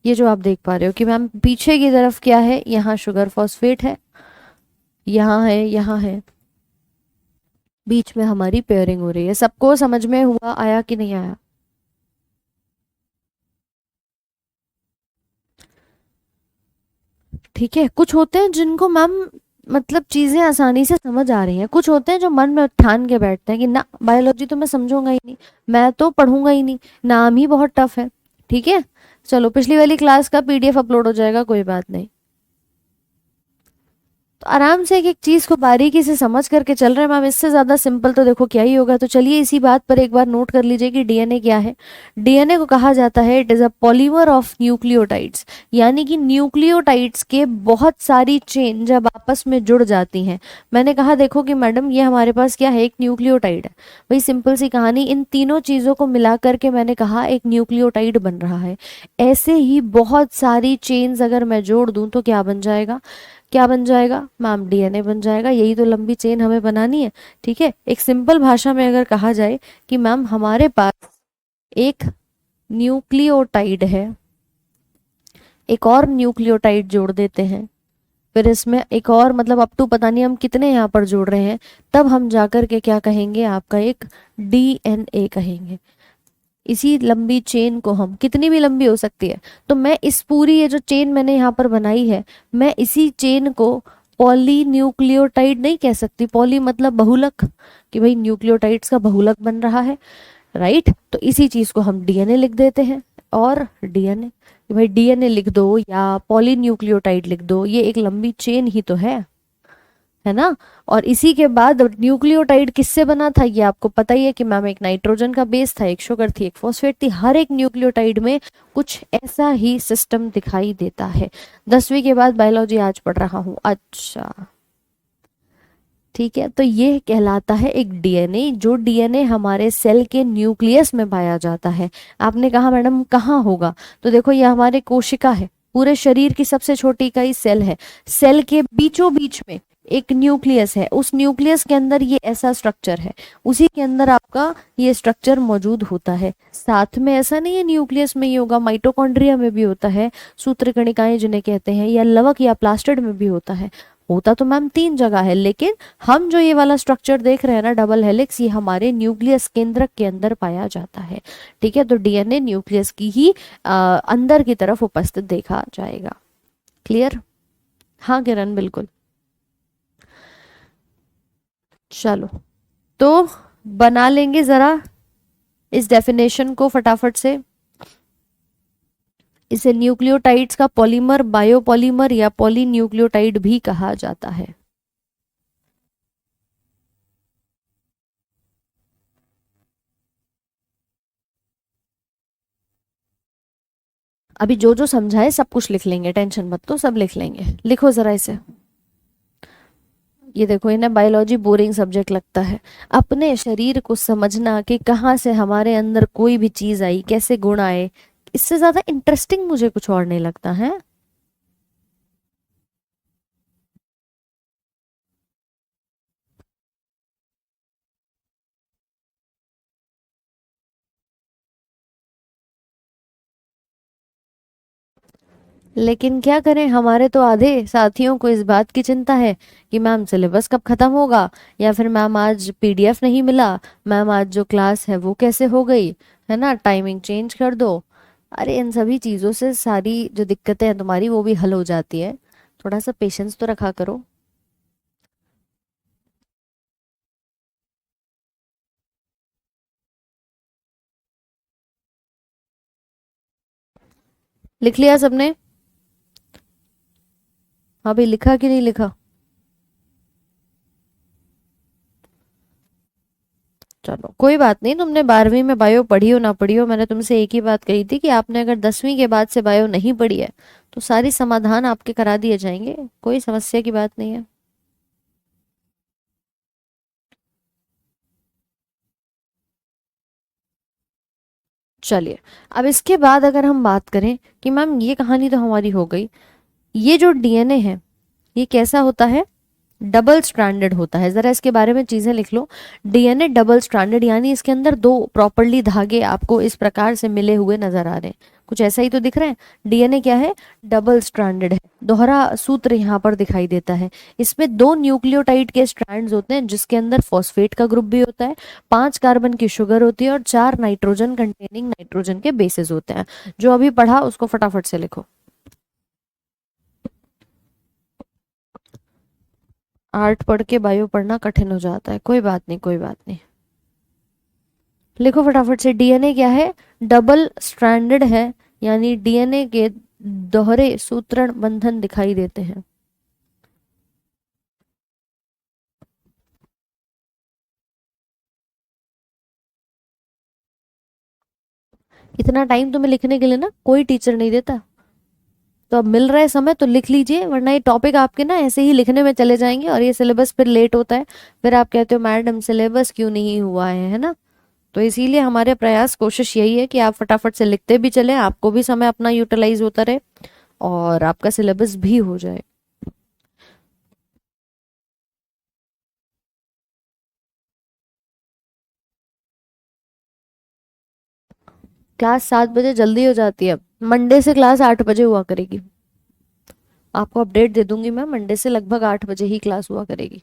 Speaker 1: ये जो आप देख पा रहे हो कि मैम पीछे की तरफ क्या है, यहाँ शुगर फॉस्फेट है, यहाँ है, यहाँ है, बीच में हमारी पेयरिंग हो रही है। सबको समझ में हुआ, आया कि नहीं आया? ठीक है, कुछ होते हैं जिनको मैम मतलब चीजें आसानी से समझ आ रही हैं, कुछ होते हैं जो मन में ठान के बैठते हैं कि ना बायोलॉजी तो मैं समझूंगा ही नहीं, मैं तो पढ़ूंगा ही नहीं, नाम ही बहुत टफ है। ठीक है, चलो पिछली वाली क्लास का पीडीएफ अपलोड हो जाएगा, कोई बात नहीं। तो आराम से एक एक चीज को बारीकी से समझ करके चल रहे हैं मैम, इससे ज्यादा सिंपल तो देखो क्या ही होगा। तो चलिए इसी बात पर एक बार नोट कर लीजिए कि डीएनए क्या है। डीएनए को कहा जाता है it is a polymer of nucleotides, यानी कि न्यूक्लियोटाइड्स के बहुत सारी चेन जब आपस में जुड़ जाती हैं। मैंने कहा देखो कि मैडम ये हमारे पास क्या है, एक न्यूक्लियोटाइड है। भाई सिंपल सी कहानी, इन तीनों चीजों को मिला करके मैंने कहा एक न्यूक्लियोटाइड बन रहा है। ऐसे ही बहुत सारी चेन्स अगर मैं जोड़ दूं तो क्या बन जाएगा, क्या बन जाएगा मैम, डीएनए बन जाएगा। यही तो लंबी चेन हमें बनानी है। ठीक है, एक सिंपल भाषा में अगर कहा जाए कि मैम हमारे पास एक न्यूक्लियोटाइड है, एक और न्यूक्लियोटाइड जोड़ देते हैं, फिर इसमें एक और, मतलब अप टू पता नहीं हम कितने यहाँ पर जोड़ रहे हैं, तब हम जाकर के क्या कहेंगे, आपका एक डीएनए कहेंगे। इसी लंबी चेन को हम, कितनी भी लंबी हो सकती है, तो मैं इस पूरी ये जो चेन मैंने यहाँ पर बनाई है, मैं इसी चेन को पॉली न्यूक्लियोटाइड नहीं कह सकती। पॉली मतलब बहुलक, कि भाई न्यूक्लियोटाइड्स का बहुलक बन रहा है, राइट। तो इसी चीज को हम डीएनए लिख देते हैं। और डीएनए, भाई डीएनए लिख दो या पॉली न्यूक्लियोटाइड लिख दो, ये एक लंबी चेन ही तो है ना। और इसी के बाद न्यूक्लियोटाइड किससे बना था, ये आपको पता ही है कि मैम एक नाइट्रोजन का बेस था, एक शुगर थी, एक फॉस्फेट थी। हर एक न्यूक्लियोटाइड में कुछ ऐसा ही सिस्टम दिखाई देता है। 10वीं के बाद बायोलॉजी आज पढ़ रहा हूँ। अच्छा ठीक है, तो ये कहलाता है एक डीएनए, जो डीएनए हमारे सेल के न्यूक्लियस में पाया जाता है। आपने कहा मैडम कहाँ होगा, तो देखो ये हमारे कोशिका है, पूरे शरीर की सबसे छोटी इकाई सेल है। सेल के बीचों बीच में एक न्यूक्लियस है, उस न्यूक्लियस के अंदर ये ऐसा स्ट्रक्चर है, उसी के अंदर आपका ये स्ट्रक्चर मौजूद होता है। साथ में ऐसा नहीं है न्यूक्लियस में ही होगा, माइटोकॉन्ड्रिया में भी होता है, सूत्रकणिकाएं जिन्हें कहते हैं, या लवक या प्लास्टिड में भी होता है। होता तो मैम 3 जगह है, लेकिन हम जो ये वाला स्ट्रक्चर देख रहे हैं ना, डबल हेलिक्स, ये हमारे न्यूक्लियस केंद्रक के अंदर पाया जाता है। ठीक है, तो डीएनए न्यूक्लियस की ही अंदर की तरफ उपस्थित देखा जाएगा। क्लियर? हाँ किरण बिल्कुल। चलो तो बना लेंगे जरा इस डेफिनेशन को फटाफट से। इसे न्यूक्लियोटाइड्स का पॉलीमर, बायोपॉलीमर या पॉलीन्यूक्लियोटाइड भी कहा जाता है। अभी जो जो समझा है सब कुछ लिख लेंगे, टेंशन मत, तो सब लिख लेंगे। लिखो जरा इसे। ये देखो, इन्हें बायोलॉजी बोरिंग सब्जेक्ट लगता है। अपने शरीर को समझना कि कहाँ से हमारे अंदर कोई भी चीज आई, कैसे गुण आए, इससे ज्यादा इंटरेस्टिंग मुझे कुछ और नहीं लगता है। लेकिन क्या करें, हमारे तो आधे साथियों को इस बात की चिंता है कि मैम सिलेबस कब खत्म होगा, या फिर मैम आज पीडीएफ नहीं मिला, मैम आज जो क्लास है वो कैसे हो गई, है ना, टाइमिंग चेंज कर दो। अरे इन सभी चीज़ों से सारी जो दिक्कतें हैं तुम्हारी वो भी हल हो जाती है। थोड़ा सा पेशेंस तो रखा करो। लिख लिया सबने? हाँ भाई, लिखा कि नहीं लिखा? चलो कोई बात नहीं, तुमने 12वीं में बायो पढ़ी हो ना पढ़ी हो, मैंने तुमसे एक ही बात कही थी कि आपने अगर 10वीं के बाद से बायो नहीं पढ़ी है तो सारी समाधान आपके करा दिए जाएंगे, कोई समस्या की बात नहीं है। चलिए, अब इसके बाद अगर हम बात करें कि मैम ये कहानी तो हमारी हो गई, ये जो डीएनए है ये कैसा होता है, डबल स्ट्रैंडेड होता है। जरा इसके बारे में चीजें लिख लो। डीएनए डबल स्ट्रैंडेड, यानी इसके अंदर 2 प्रॉपरली धागे आपको इस प्रकार से मिले हुए नजर आ रहे हैं, कुछ ऐसा ही तो दिख रहा है। डीएनए क्या है, डबल स्ट्रैंडेड है, दोहरा सूत्र यहाँ पर दिखाई देता है। इसमें 2 न्यूक्लियोटाइड के स्ट्रैंड्स होते हैं, जिसके अंदर फॉस्फेट का ग्रुप भी होता है, 5 कार्बन की शुगर होती है, और 4 नाइट्रोजन कंटेनिंग नाइट्रोजन के बेसेस होते हैं। जो अभी पढ़ा उसको फटाफट से लिखो। आर्ट पढ़ के बायो पढ़ना कठिन हो जाता है, कोई बात नहीं कोई बात नहीं। लिखो फटाफट से। डीएनए क्या है, डबल स्ट्रैंडेड है, यानी डीएनए के दोहरे सूत्रण बंधन दिखाई देते हैं। इतना टाइम तुम्हें लिखने के लिए ना कोई टीचर नहीं देता, तो अब मिल रहा है समय तो लिख लीजिए, वरना ये टॉपिक आपके ना ऐसे ही लिखने में चले जाएंगे और ये सिलेबस फिर लेट होता है, फिर आप कहते हो मैडम सिलेबस क्यों नहीं हुआ है ना। तो इसीलिए हमारे प्रयास कोशिश यही है कि आप फटाफट से लिखते भी चलें, आपको भी समय अपना यूटिलाइज होता रहे और आपका सिलेबस भी हो जाए। क्लास 7 बजे जल्दी हो जाती है, मंडे से क्लास 8 बजे हुआ करेगी। आपको अपडेट दे दूंगी मैं, मंडे से लगभग 8 बजे ही क्लास हुआ करेगी।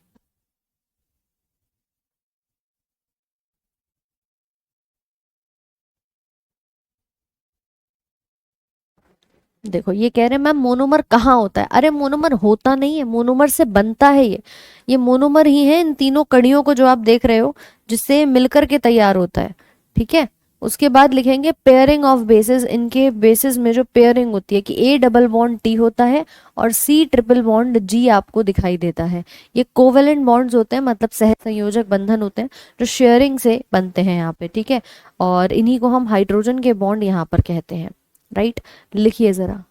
Speaker 1: देखो ये कह रहे हैं मैम मोनोमर कहाँ होता है, अरे मोनोमर होता नहीं है, मोनोमर से बनता है ये मोनोमर ही है इन तीनों कड़ियों को जो आप देख रहे हो, जिससे मिलकर के तैयार होता है। ठीक है, उसके बाद लिखेंगे पेयरिंग ऑफ बेसिस, इनके बेसिस में जो पेयरिंग होती है कि ए डबल बॉन्ड टी होता है और सी ट्रिपल बॉन्ड जी आपको दिखाई देता है। ये कोवेलेंट बॉन्ड्स होते हैं, मतलब सह संयोजक बंधन होते हैं जो शेयरिंग से बनते हैं यहाँ पे। ठीक है, और इन्हीं को हम हाइड्रोजन के बॉन्ड यहाँ पर कहते हैं। राइट, लिखिए जरा।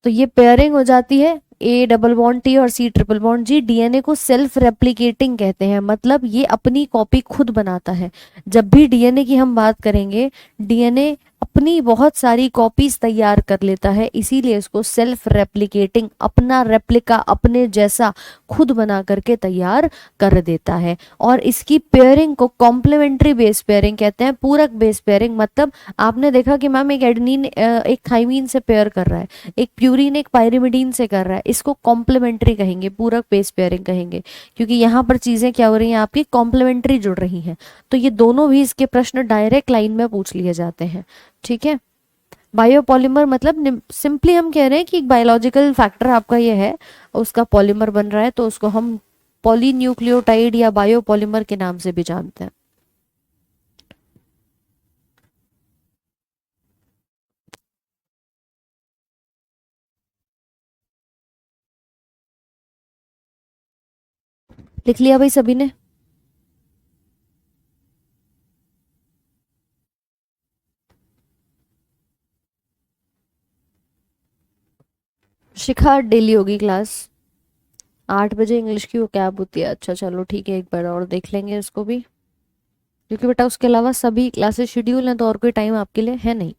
Speaker 1: तो ये पेयरिंग हो जाती है ए डबल बॉन्ड टी और सी ट्रिपल बॉन्ड जी। डीएनए को सेल्फ रेप्लिकेटिंग कहते हैं, मतलब ये अपनी कॉपी खुद बनाता है। जब भी डीएनए की हम बात करेंगे, डीएनए अपनी बहुत सारी कॉपीज तैयार कर लेता है, इसीलिए इसको सेल्फ रेप्लिकेटिंग, अपना रेप्लिका अपने जैसा खुद बना करके तैयार कर देता है। और इसकी पेयरिंग को कॉम्प्लीमेंट्री बेस पेयरिंग कहते हैं, पूरक बेस पेयरिंग। मतलब आपने देखा कि मैम एक एडेनिन एक थाइमीन से पेयर कर रहा है, एक प्यूरिन एक पायरिमिडीन से कर रहा है, इसको कॉम्प्लीमेंट्री कहेंगे, पूरक बेस पेयरिंग कहेंगे, क्योंकि यहाँ पर चीजें क्या हो रही हैं आपकी कॉम्प्लीमेंट्री जुड़ रही हैं। तो ये दोनों भी इसके प्रश्न डायरेक्ट लाइन में पूछ लिए जाते हैं। ठीक है, बायोपॉलिमर मतलब सिंपली हम कह रहे हैं कि एक बायोलॉजिकल फैक्टर आपका ये है, उसका पॉलीमर बन रहा है, तो उसको हम पॉलीन्यूक्लियोटाइड या बायोपॉलिमर के नाम से भी जानते हैं। लिख लिया भाई सभी ने? शिखा डेली होगी क्लास 8 बजे, इंग्लिश की वो कैब होती है। अच्छा चलो ठीक है, एक बार और देख लेंगे इसको भी, क्योंकि बेटा उसके अलावा सभी क्लासेस शेड्यूल हैं तो और कोई टाइम आपके लिए है नहीं।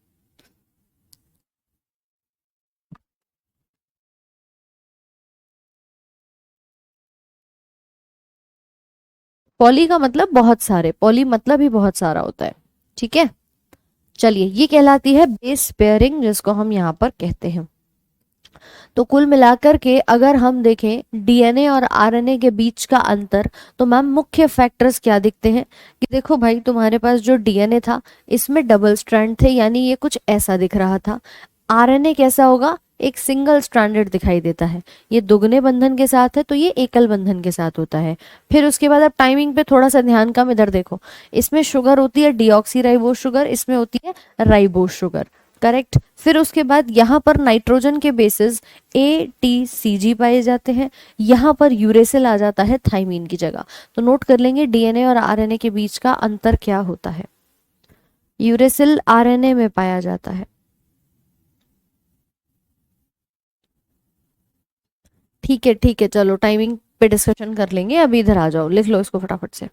Speaker 1: पॉली का मतलब बहुत सारे, पॉली मतलब ही बहुत सारा होता है। ठीक है, चलिए ये कहलाती है बेस पेयरिंग, जिसको हम यहाँ पर कहते हैं। तो कुल मिलाकर के अगर हम देखें डीएनए और आरएनए के बीच का अंतर, तो मैम मुख्य फैक्टर्स क्या दिखते हैं कि देखो भाई तुम्हारे पास जो डीएनए था इसमें डबल स्ट्रैंड थे, यानी ये कुछ ऐसा दिख रहा था। आरएनए कैसा होगा, एक सिंगल स्ट्रैंडेड दिखाई देता है। ये दुगने बंधन के साथ है तो ये एकल बंधन के साथ होता है। फिर उसके बाद अब टाइमिंग पे थोड़ा सा ध्यान कम, इधर देखो, इसमें शुगर होती है डीऑक्सी राइबोस शुगर, इसमें होती है राइबोस शुगर। करेक्ट। फिर उसके बाद यहाँ पर नाइट्रोजन के बेसिस ए टी सी जी पाए जाते हैं, यहाँ पर यूरेसिल आ जाता है थाइमीन की जगह। तो नोट कर लेंगे डीएनए और आरएनए के बीच का अंतर क्या होता है, यूरेसिल आरएनए में पाया जाता है। ठीक है चलो टाइमिंग पे डिस्कशन कर लेंगे, अभी इधर आ जाओ, लिख लो इसको फटाफट से।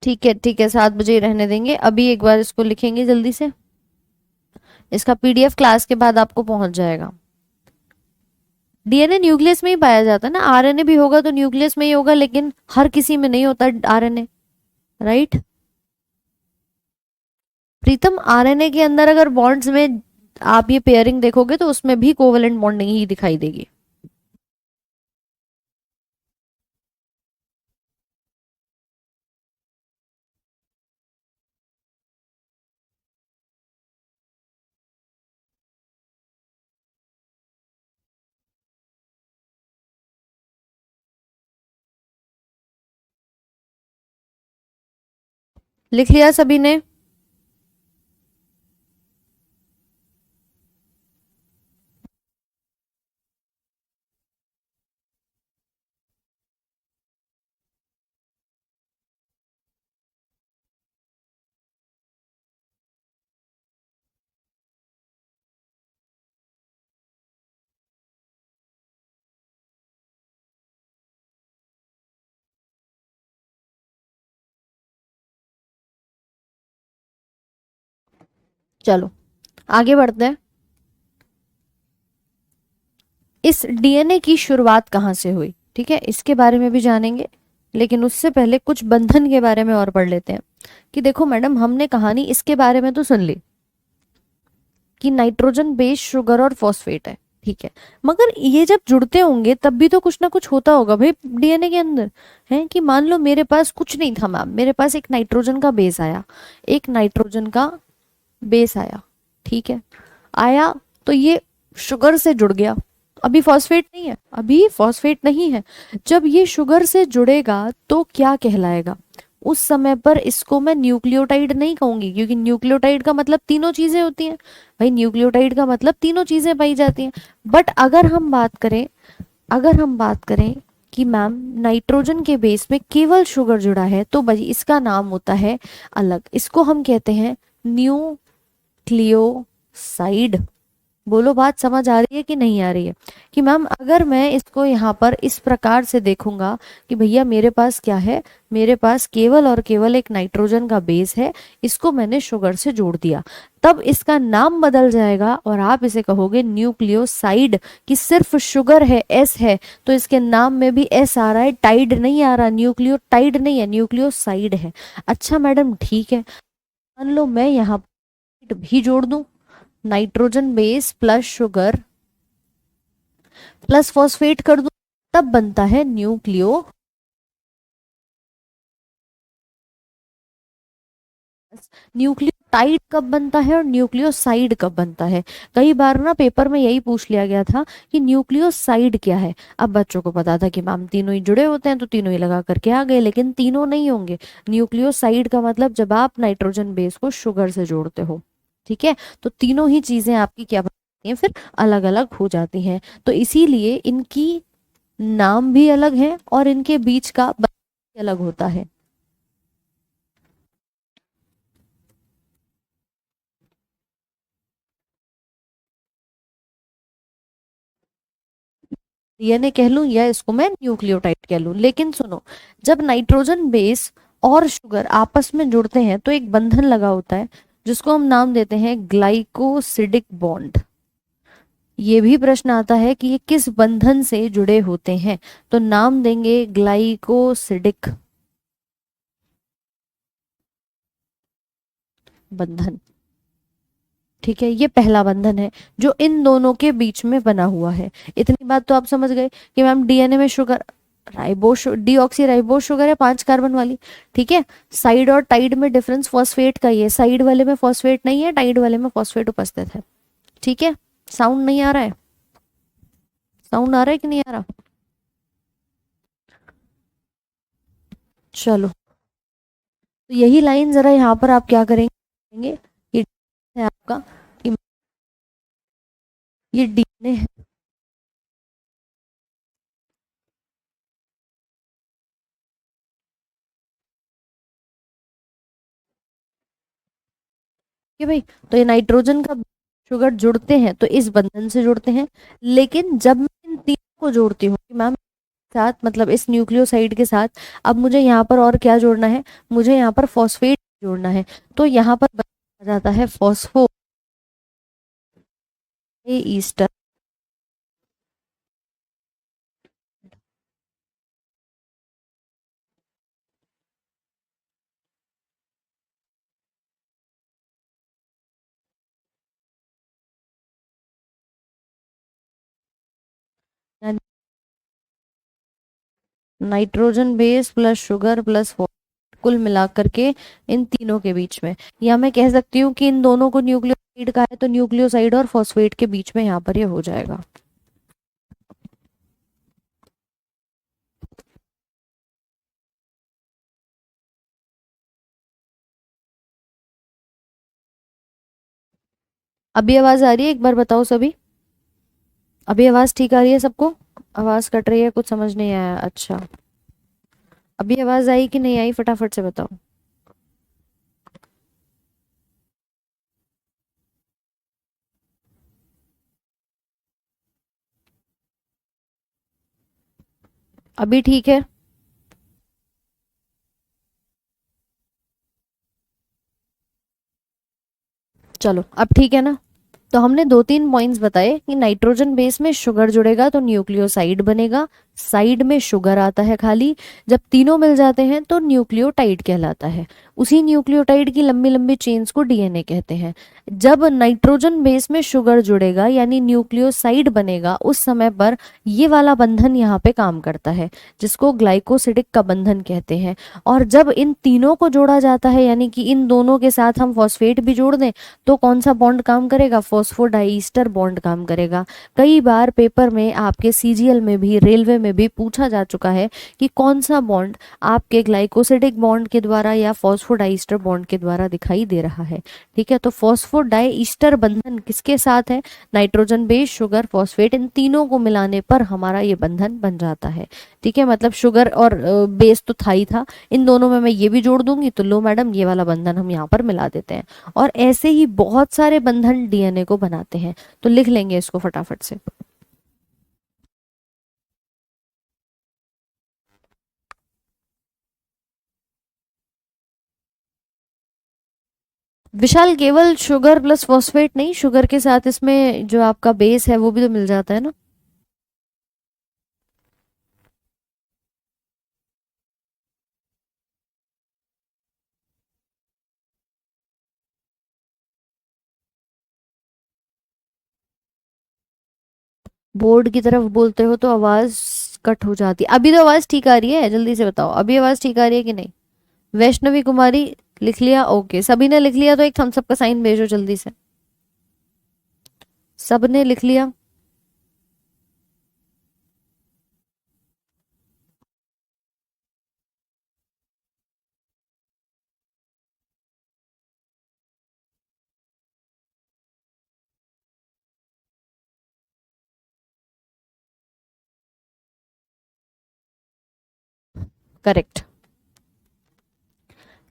Speaker 1: ठीक है 7 बजे ही रहने देंगे, अभी एक बार इसको लिखेंगे जल्दी से। इसका पीडीएफ क्लास के बाद आपको पहुंच जाएगा। डीएनए न्यूक्लियस में ही पाया जाता है ना, आरएनए भी होगा तो न्यूक्लियस में ही होगा, लेकिन हर किसी में नहीं होता आरएनए। राइट। प्रीतम आरएनए के अंदर अगर बॉन्ड्स में आप ये पेयरिंग देखोगे तो उसमें भी कोवेलेंट बॉन्डिंग ही दिखाई देगी। लिख लिया सभी ने? चलो आगे बढ़ते हैं। इस डीएनए की शुरुआत कहाँ से हुई, ठीक है, इसके बारे में भी जानेंगे। लेकिन उससे पहले कुछ बंधन के बारे में और पढ़ लेते हैं। कि देखो मैडम, हमने कहानी इसके बारे में तो सुन ली कि नाइट्रोजन बेस शुगर और फॉस्फेट है, ठीक है। मगर ये जब जुड़ते होंगे तब भी तो कुछ ना कुछ होता होगा भाई डीएनए के अंदर। है कि मान लो मेरे पास कुछ नहीं था मैम, मेरे पास एक नाइट्रोजन का बेस आया, एक नाइट्रोजन का बेस आया, ठीक है, आया, तो ये शुगर से जुड़ गया। अभी फॉस्फेट नहीं है, अभी फॉस्फेट नहीं है। जब ये शुगर से जुड़ेगा तो क्या कहलाएगा? उस समय पर इसको मैं न्यूक्लियोटाइड नहीं कहूंगी, क्योंकि न्यूक्लियोटाइड का मतलब तीनों चीजें होती हैं। भाई न्यूक्लियोटाइड का मतलब तीनों चीजें पाई जाती हैं। बट अगर हम बात करें कि मैम नाइट्रोजन के बेस में केवल शुगर जुड़ा है तो भाई इसका नाम होता है अलग, इसको हम कहते हैं न्यूक्लियोसाइड। बोलो बात समझ आ रही है कि नहीं आ रही है? कि मैम अगर मैं इसको यहाँ पर इस प्रकार से देखूंगा कि भैया मेरे पास क्या है, मेरे पास केवल और केवल एक नाइट्रोजन का बेस है, इसको मैंने शुगर से जोड़ दिया, तब इसका नाम बदल जाएगा और आप इसे कहोगे न्यूक्लियोसाइड। कि सिर्फ शुगर है, एस है, तो इसके नाम में भी एस आ रहा है, टाइड नहीं आ रहा, न्यूक्लियोटाइड नहीं है, न्यूक्लियोसाइड है। अच्छा मैडम ठीक है, मान लो मैं यहाँ भी जोड़ दूं, nitrogen base plus sugar plus phosphate कर दूं, तब बनता है न्यूक्लियो। न्यूक्लियोटाइड कब बनता है और न्यूक्लियोसाइड कब बनता है? कई बार ना पेपर में यही पूछ लिया गया था कि न्यूक्लियोसाइड क्या है। अब बच्चों को पता था कि मैम तीनों ही जुड़े होते हैं तो तीनों ही लगा करके आ गए, लेकिन तीनों नहीं होंगे। न्यूक्लियोसाइड का मतलब जब आप नाइट्रोजन बेस को शुगर से जोड़ते हो, ठीक है, तो तीनों ही चीजें आपकी क्या बनती हैं फिर, अलग अलग हो जाती हैं। तो इसीलिए इनकी नाम भी अलग है और इनके बीच का बंधन भी अलग होता है। डीएनए कह लूं या इसको मैं न्यूक्लियोटाइड कह लूं, लेकिन सुनो, जब नाइट्रोजन बेस और शुगर आपस में जुड़ते हैं तो एक बंधन लगा होता है जिसको हम नाम देते हैं ग्लाइकोसिडिक बॉन्ड। ये भी प्रश्न आता है कि ये किस बंधन से जुड़े होते हैं, तो नाम देंगे ग्लाइकोसिडिक बंधन। ठीक है, ये पहला बंधन है जो इन दोनों के बीच में बना हुआ है। इतनी बात तो आप समझ गए कि मैम डीएनए में sugar ribose deoxy ribose sugar है 5 कार्बन वाली, ठीक है। साइड और टाइड में डिफरेंस फॉस्फेट का ही है, साइड वाले में फॉस्फेट नहीं है, टाइड वाले में फॉस्फेट उपस्थित है, ठीक है। साउंड नहीं आ रहा है? साउंड आ रहा है कि नहीं आ रहा? चलो, तो यही लाइन जरा यहाँ पर आप क्या करेंगे, ये है आपका कि ये डीएनए है, कि भाई तो ये नाइट्रोजन का शुगर जुड़ते हैं तो इस बंधन से जुड़ते हैं। लेकिन जब मैं इन तीनों को जोड़ती हूँ कि मैम साथ मतलब इस न्यूक्लियोसाइड के साथ, अब मुझे यहाँ पर और क्या जोड़ना है, मुझे यहाँ पर फॉस्फेट जोड़ना है, तो यहाँ पर आ जाता है phospho Easter. Nitrogen base plus sugar plus कुल मिलाकर के इन तीनों के बीच में, या मैं कह सकती हूँ कि इन दोनों को न्यूक्लियोसाइड का है तो न्यूक्लियोसाइड और फॉस्फेट के बीच में यहाँ पर ये हो जाएगा। अभी आवाज आ रही है? एक बार बताओ सभी, अभी आवाज ठीक आ रही है सबको? आवाज कट रही है, कुछ समझ नहीं आया। अच्छा, अभी आवाज आई कि नहीं आई, फटाफट से बताओ। अभी ठीक है? चलो अब ठीक है ना। तो हमने दो तीन पॉइंट्स बताए कि नाइट्रोजन बेस में शुगर जुड़ेगा तो न्यूक्लियोसाइड बनेगा, साइड में शुगर आता है खाली, जब तीनों मिल जाते हैं तो न्यूक्लियोटाइड कहलाता है। उसी न्यूक्लियोटाइड की लंबी लंबी चेन्स को डीएनए कहते हैं। जब नाइट्रोजन बेस में शुगर जुड़ेगा यानी न्यूक्लियोसाइड बनेगा, उस समय पर ये वाला बंधन यहाँ पे काम करता है, जिसको ग्लाइकोसिडिक का बंधन कहते हैं। और जब इन तीनों को जोड़ा जाता है, यानी कि इन दोनों के साथ हम फॉस्फेट भी जोड़ दें, तो कौन सा बॉन्ड काम करेगा? फॉस्फोडाइस्टर बॉन्ड काम करेगा। कई बार पेपर में आपके सीजीएल में भी, रेलवे में भी पूछा जा चुका है कि कौन सा बॉन्ड आपके ग्लाइकोसिडिक बॉन्ड के द्वारा या फॉस्फोडाइस्टर बॉन्ड के द्वारा दिखाई दे रहा है। ठीक है, तो फॉस्फोडाइस्टर बंधन किसके साथ है? नाइट्रोजन बेस, शुगर, फॉस्फेट, इन तीनों को मिलाने पर हमारा ये बंधन बन जाता है। ठीक है, मतलब शुगर और बेस तो था ही था, इन दोनों में मैं ये भी जोड़ दूंगी तो लो मैडम, ये वाला बंधन हम यहाँ पर मिला देते हैं। और ऐसे ही बहुत सारे बंधन डीएनए को बनाते हैं, तो लिख लेंगे इसको फटाफट से। विशाल, केवल शुगर प्लस फॉस्फेट नहीं, शुगर के साथ इसमें जो आपका बेस है वो भी तो मिल जाता है ना। बोर्ड की तरफ बोलते हो तो आवाज कट हो जाती है। अभी तो आवाज ठीक आ रही है, जल्दी से बताओ, अभी आवाज ठीक आ रही है कि नहीं? वैष्णवी कुमारी लिख लिया? ओके, सभी ने लिख लिया तो एक थम्स अप का साइन भेजो जल्दी से। सबने लिख लिया? करेक्ट।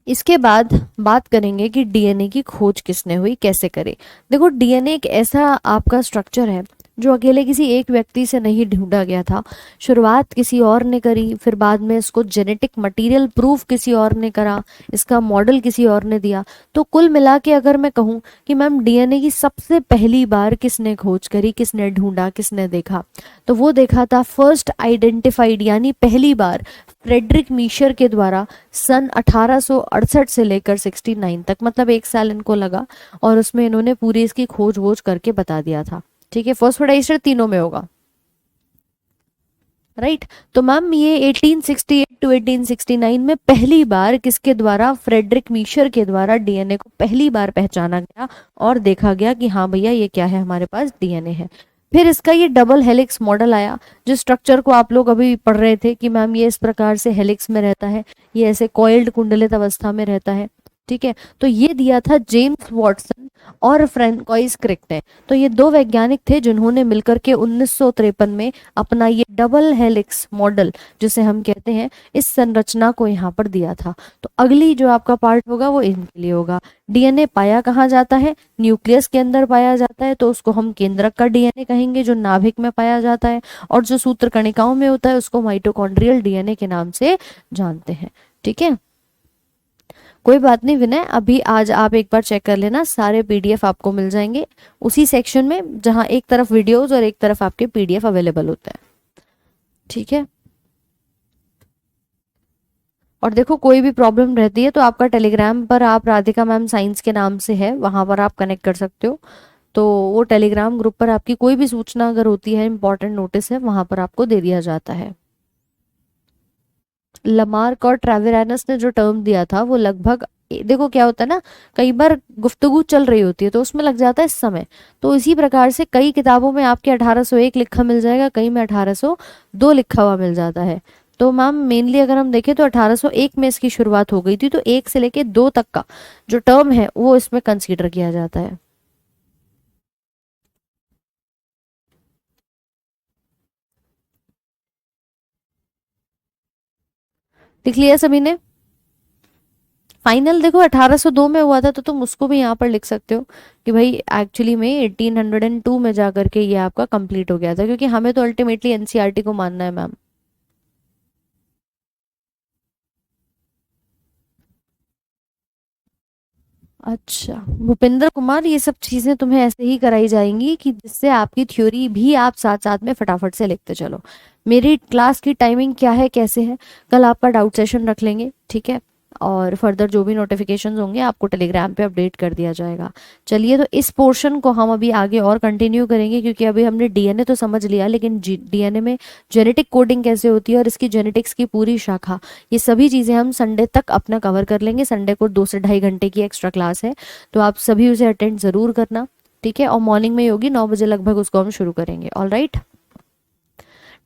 Speaker 1: इसके बाद बात करेंगे कि डीएनए की खोज किसने हुई, कैसे करे। देखो, डीएनए एक ऐसा आपका स्ट्रक्चर है जो अकेले किसी एक व्यक्ति से नहीं ढूंढा गया था। शुरुआत किसी और ने करी, फिर बाद में इसको जेनेटिक मटेरियल प्रूफ किसी और ने करा, इसका मॉडल किसी और ने दिया। तो कुल मिला के अगर मैं कहूँ कि मैम डीएनए की सबसे पहली बार किसने खोज करी, किसने ढूंढा, किसने देखा, तो वो देखा था फर्स्ट आइडेंटिफाइड, यानी पहली बार फ्रेडरिक मीशर के द्वारा सन 1868 से लेकर 69 तक, मतलब 1 साल इनको लगा, और उसमें इन्होंने पूरी इसकी खोज वोज करके बता दिया था। ठीक है, फॉस्फोडाइस्टर तीनों में होगा, राइट। तो मैम ये 1868 टू 1869 में पहली बार किसके द्वारा? फ्रेडरिक मीशर के द्वारा डीएनए को पहली बार पहचाना गया और देखा गया कि हाँ भैया ये क्या है, हमारे पास डीएनए है। फिर इसका ये डबल हेलिक्स मॉडल आया, जिस स्ट्रक्चर को आप लोग अभी पढ़ रहे थे कि मैम ये इस प्रकार से हेलिक्स में रहता है, ये ऐसे कॉइल्ड कुंडलित अवस्था में रहता है। ठीक है, तो ये दिया था जेम्स वॉटसन और फ्रेंकोइस क्रिक ने। तो ये दो वैज्ञानिक थे जिन्होंने मिलकर के 1953 में अपना ये डबल हेलिक्स मॉडल, जिसे हम कहते हैं, इस संरचना को यहाँ पर दिया था। तो अगली जो आपका पार्ट होगा वो इनके लिए होगा। डीएनए पाया कहाँ जाता है? न्यूक्लियस के अंदर पाया जाता है, तो उसको हम केंद्रक का डीएनए कहेंगे, जो नाभिक में पाया जाता है। और जो सूत्र कणिकाओं में होता है उसको माइटोकॉन्ड्रियल डीएनए के नाम से जानते हैं। ठीक है, कोई बात नहीं विनय, अभी आज आप एक बार चेक कर लेना, सारे पीडीएफ आपको मिल जाएंगे उसी सेक्शन में जहां एक तरफ वीडियोस और एक तरफ आपके पीडीएफ अवेलेबल होते हैं। ठीक है, और देखो कोई भी प्रॉब्लम रहती है तो आपका टेलीग्राम पर, आप राधिका मैम साइंस के नाम से है, वहां पर आप कनेक्ट कर सकते हो। तो वो टेलीग्राम ग्रुप पर आपकी कोई भी सूचना अगर होती है, इंपॉर्टेंट नोटिस है, वहां पर आपको दे दिया जाता है। लमार्क और ट्रेविरानस ने जो टर्म दिया था वो लगभग, देखो क्या होता है ना, कई बार गुफ्तगू चल रही होती है तो उसमें लग जाता है समय। तो इसी प्रकार से कई किताबों में आपके 1801 लिखा मिल जाएगा, कई में 1802 लिखा हुआ मिल जाता है। तो मैम मेनली अगर हम देखें तो 1801 में इसकी शुरुआत हो गई थी, तो 1 से लेके 2 तक का जो टर्म है वो इसमें कंसीडर किया जाता है। लिख लिया सभी ने? फाइनल देखो 1802 में हुआ था, तो तुम उसको भी यहाँ पर लिख सकते हो कि भाई एक्चुअली में 1802 में जा करके ये आपका कंप्लीट हो गया था, क्योंकि हमें तो अल्टीमेटली एनसीईआरटी को मानना है मैम। अच्छा भूपेंद्र कुमार, ये सब चीजें तुम्हें ऐसे ही कराई जाएंगी कि जिससे आपकी थ्योरी भी आप साथ साथ में फटाफट से लिखते चलो। मेरी क्लास की टाइमिंग क्या है, कैसे है, कल आपका डाउट सेशन रख लेंगे, ठीक है? और फर्दर जो भी नोटिफिकेशंस होंगे आपको टेलीग्राम पे अपडेट कर दिया जाएगा। चलिए, तो इस पोर्शन को हम अभी आगे और कंटिन्यू करेंगे, क्योंकि अभी हमने डीएनए तो समझ लिया, लेकिन डीएनए में जेनेटिक कोडिंग कैसे होती है और इसकी जेनेटिक्स की पूरी शाखा, ये सभी चीज़ें हम संडे तक अपना कवर कर लेंगे। संडे को 2 से ढाई घंटे की एक्स्ट्रा क्लास है, तो आप सभी उसे अटेंड ज़रूर करना, ठीक है? और मॉर्निंग में ही होगी, 9 बजे लगभग उसको हम शुरू करेंगे। ऑल राइट,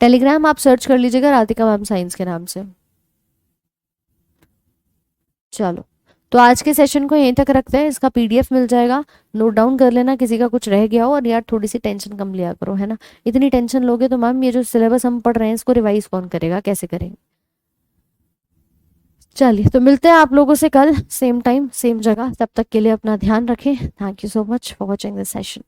Speaker 1: टेलीग्राम आप सर्च कर लीजिएगा राधिका मैम साइंस के नाम से। चलो, तो आज के सेशन को यहीं तक रखते हैं, इसका पीडीएफ मिल जाएगा, नोट डाउन कर लेना किसी का कुछ रह गया हो। और यार थोड़ी सी टेंशन कम लिया करो, है ना? इतनी टेंशन लोगे तो मैम ये जो सिलेबस हम पढ़ रहे हैं इसको रिवाइज कौन करेगा, कैसे करेंगे? चलिए, तो मिलते हैं आप लोगों से कल सेम टाइम सेम जगह, तब तक के लिए अपना ध्यान रखें। Thank you so much for watching this session.